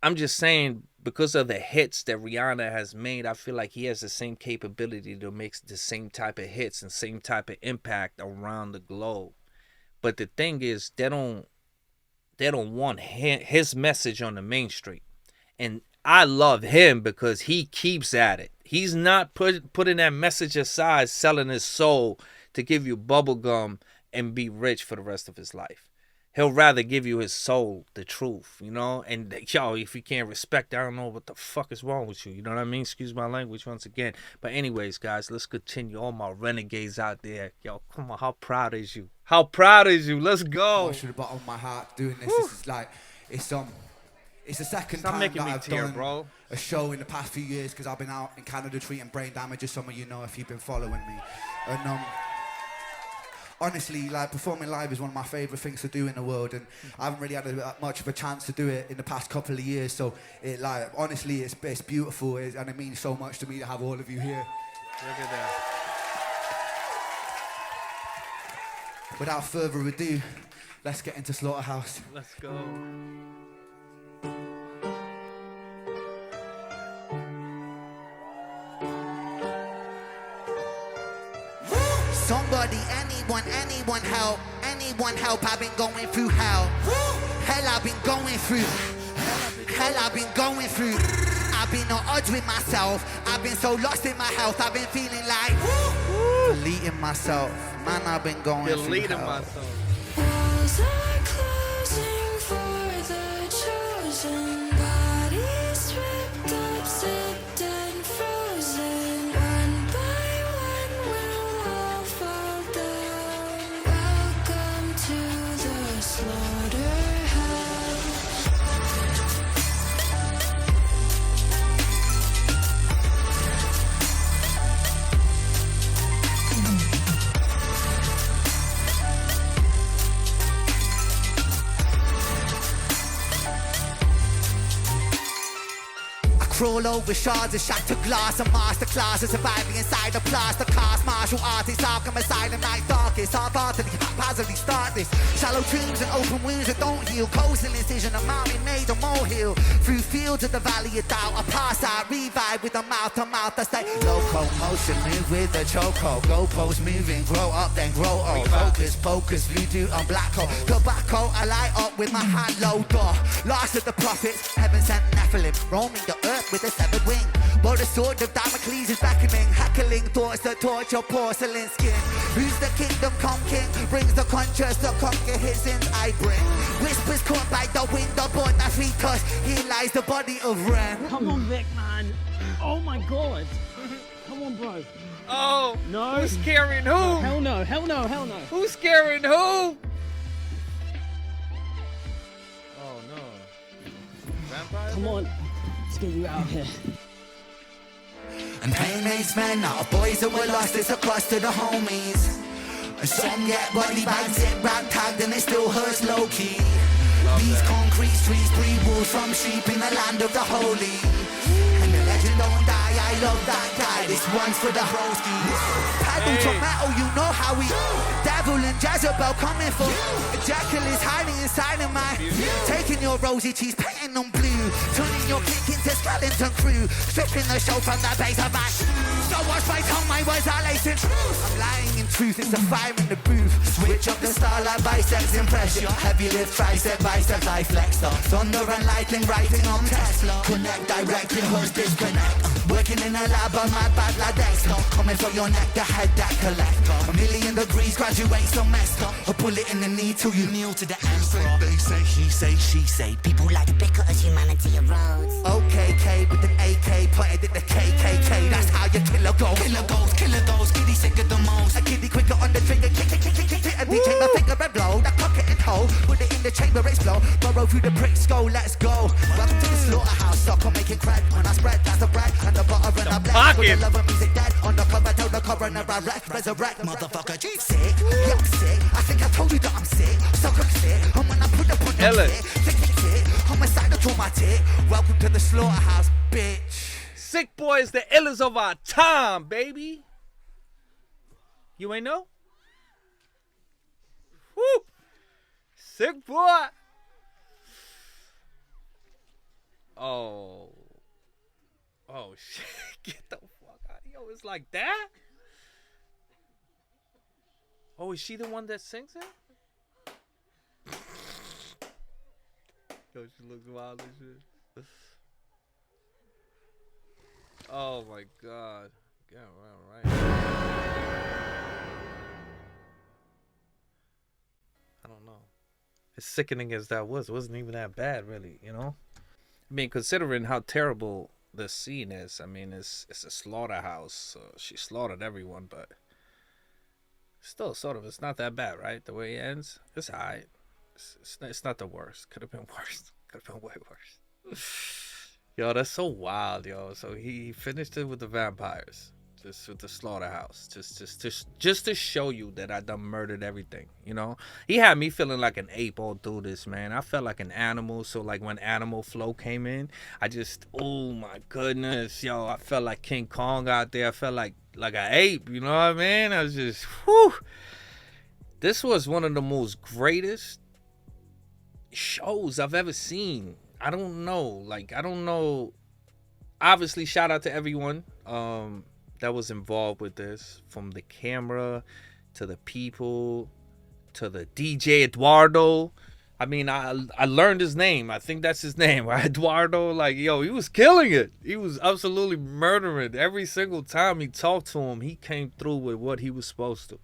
I'm just saying, because of the hits that Rihanna has made, I feel like he has the same capability to make the same type of hits and same type of impact around the globe. But the thing is, they don't want his message on the mainstream. And I love him because he keeps at it. He's not putting that message aside, selling his soul to give you bubblegum and be rich for the rest of his life. He'll rather give you his soul, the truth, you know? And, yo, if you can't respect, I don't know what the fuck is wrong with you. You know what I mean? Excuse my language once again. But anyways, guys, let's continue. All my renegades out there. Yo, come on, how proud is you? How proud is you? Let's go. To the bottom of my heart doing this. This is like, it's the second Stop time making that me I've tear, done bro. a show in the past few years because I've been out in Canada treating brain damage, as some of you know if you've been following me. And honestly, like, performing live is one of my favourite things to do in the world, and I haven't really had much of a chance to do it in the past couple of years. So, honestly, it's beautiful, and it means so much to me to have all of you here. Look at that. Without further ado, let's get into Slaughterhouse. Let's go. Somebody, anyone help, I've been going through hell. Hell I've been going through. I've been at odds with myself. I've been so lost in my health. I've been feeling like deleting myself. Man, I've been going through hell. Myself. Walls are closing for the chosen. Bodies ripped up, zipped and frozen. One by one we'll all fall down. Welcome to the slaughterhouse. Crawl over shards of shattered glass, a masterclass of surviving inside a plaster cast. Martial artists, Arkham Asylum, night darkest. Half-heartedly, haphazardly start this. Shallow dreams and open wounds that don't heal. Coastal incision, a mountain made a molehill. Through fields of the valley of doubt, I pass out, revive with a mouth-to-mouth. I stay locomotion, move with the chokehold. Goalposts moving, grow up, then grow old. Focus, voodoo on black hole. Tobacco, I light up with my hand low door. Last of the prophets, heaven sent Nephilim, roaming the earth with a severed wing. But the sword of Damocles is beckoning, heckling thoughts that torture porcelain skin. Who's the kingdom come king? Brings the conscious to conquer his sins I bring. Whispers caught by the wind aboard my feet, cause here lies the body of Ren. Come on, Vic, man. Oh my god. Come on, bro. Oh, no. Who's carrying who? No, hell no, hell no, hell no. Who's carrying who? Oh no. Vampire? Come on. Let's get you out of here. And pain makes men out of boys that were lost, it's across to the homies. And some get body bags, zip rag tagged, and it still hurts low-key. These concrete streets breed wolves from sheep in the land of the holy. And the legend don't die, I I love that guy. This one's for the broskies. Paddle to metal, you know how we. Devil and Jezebel coming for. Jekyll is hiding inside of my. Taking your rosy cheese, painting them blue. Turning your kink into skeleton crew. Stripping the show from the base of my. So watch my tongue, my words are lacing truth. I'm lying in truth, it's a fire in the booth. Switch up the starlight biceps impression. Heavy lift tricep biceps I flex up. Thunder and lightning writing on Tesla. Connect directly, hers disconnect. Working in a lab on my bad lad Dexter. Coming for your neck, the head that collector. A million degrees, graduate so messed up. A bullet in the knee till you kneel to the emperor. They say, he say, she say. People like to bicker as humanity erodes. OKK with an AK, pointed at the KKK. That's how you kill a ghost. Kill a ghost. Kitty sick of the most. A kitty quicker on the trigger. Kick. And DJ my finger and blow. That pocket and hole. Put it in the chamber, explode. Burrow through the bricks, go, let's go. Welcome to the slaughterhouse. Suck on making crack. When I spread, that's a bread. And the butter and I black. With the love of music dead. On the cover, tell the coroner I wreck. Resurrect, motherfucker. G sick. Yeah, I'm sick. I think I told you that I'm sick. So I'm sick. And when I put up on the tick. Homicidal traumatic. Welcome to the slaughterhouse, bitch. Sick Boy is the illest of our time, baby. You ain't know? Woo! Sick Boy. Oh shit. Get the fuck out. Yo, it's like that? Oh, is she the one that sings it? Yo, she looks wild and shit. Oh my god. Yeah, right. I don't know. As sickening as that was, it wasn't even that bad, really, you know? I mean, considering how terrible the scene is, I mean, it's a slaughterhouse. She slaughtered everyone, but still, sort of, it's not that bad, right? The way it ends, it's alright. It's not the worst. Could have been worse. Could have been way worse. Yo, that's so wild, yo. So he finished it with the vampires, just with the slaughterhouse, just to show you that I done murdered everything. You know, he had me feeling like an ape all through this, man. I felt like an animal. So like when Animal Flow came in, oh my goodness, yo, I felt like King Kong out there. I felt like an ape. You know what I mean? I was just, whew. This was one of the most greatest shows I've ever seen. I don't know. Obviously, shout out to everyone that was involved with this, from the camera to the people to the DJ Eduardo. I mean, I learned his name. I think that's his name, right? Eduardo. Like, yo, he was killing it. He was absolutely murdering. Every single time he talked to him, he came through with what he was supposed to.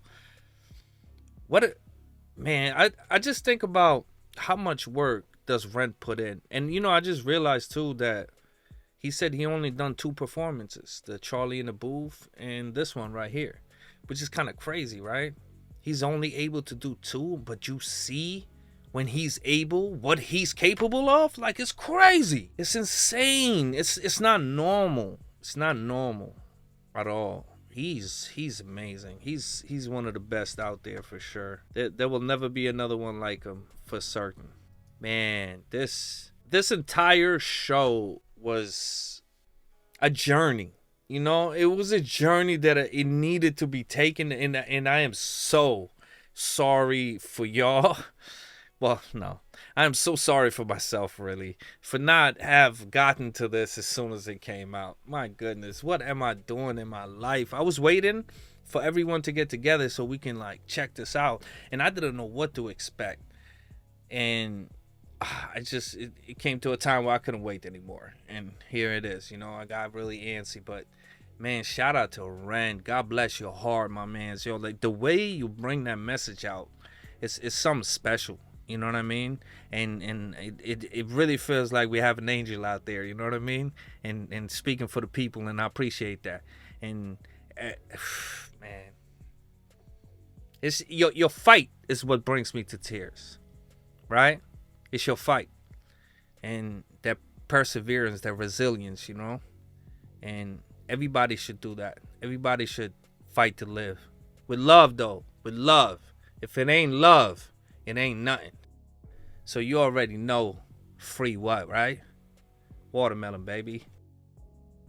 Man, I just think about how much work does Rent put in. And, you know, I just realized, too, that he said he only done 2 performances. The Charlie in the Booth and this one right here. Which is kind of crazy, right? He's only able to do 2, but you see when he's able, what he's capable of? Like, it's crazy. It's insane. It's not normal. It's not normal at all. He's amazing. He's one of the best out there for sure. There will never be another one like him for certain. Man, this entire show was a journey. You know, it was a journey that it needed to be taken, and I am so sorry for y'all. Well, no, I am so sorry for myself, really, for not have gotten to this as soon as it came out. My goodness, what am I doing in my life? I was waiting for everyone to get together so we can like check this out, and I didn't know what to expect. And it came to a time where I couldn't wait anymore. And here it is. You know, I got really antsy, but man, shout out to Ren. God bless your heart, my man. Yo, like the way you bring that message out, it's something special. You know what I mean? And it really feels like we have an angel out there. You know what I mean? And speaking for the people, and I appreciate that. And man, it's your fight is what brings me to tears, right? It's your fight and that perseverance, that resilience, you know? And everybody should do that. Everybody should fight to live. With love, though. With love. If it ain't love, it ain't nothing. So you already know free what, right? Watermelon, baby.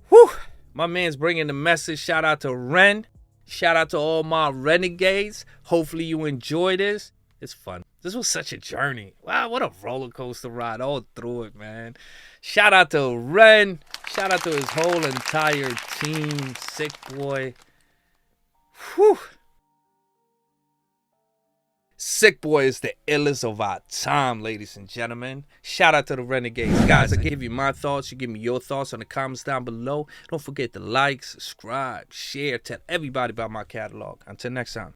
Whew. My man's bringing the message. Shout out to Ren. Shout out to all my renegades. Hopefully you enjoy this. It's fun. This was such a journey. Wow, what a roller coaster ride all through it, man. Shout out to Ren. Shout out to his whole entire team. Sick boy. Whew. Sick boy is the illest of our time, ladies and gentlemen. Shout out to the Renegades. Guys, I give you my thoughts. You give me your thoughts on the comments down below. Don't forget to like, subscribe, share, tell everybody about my catalog. Until next time.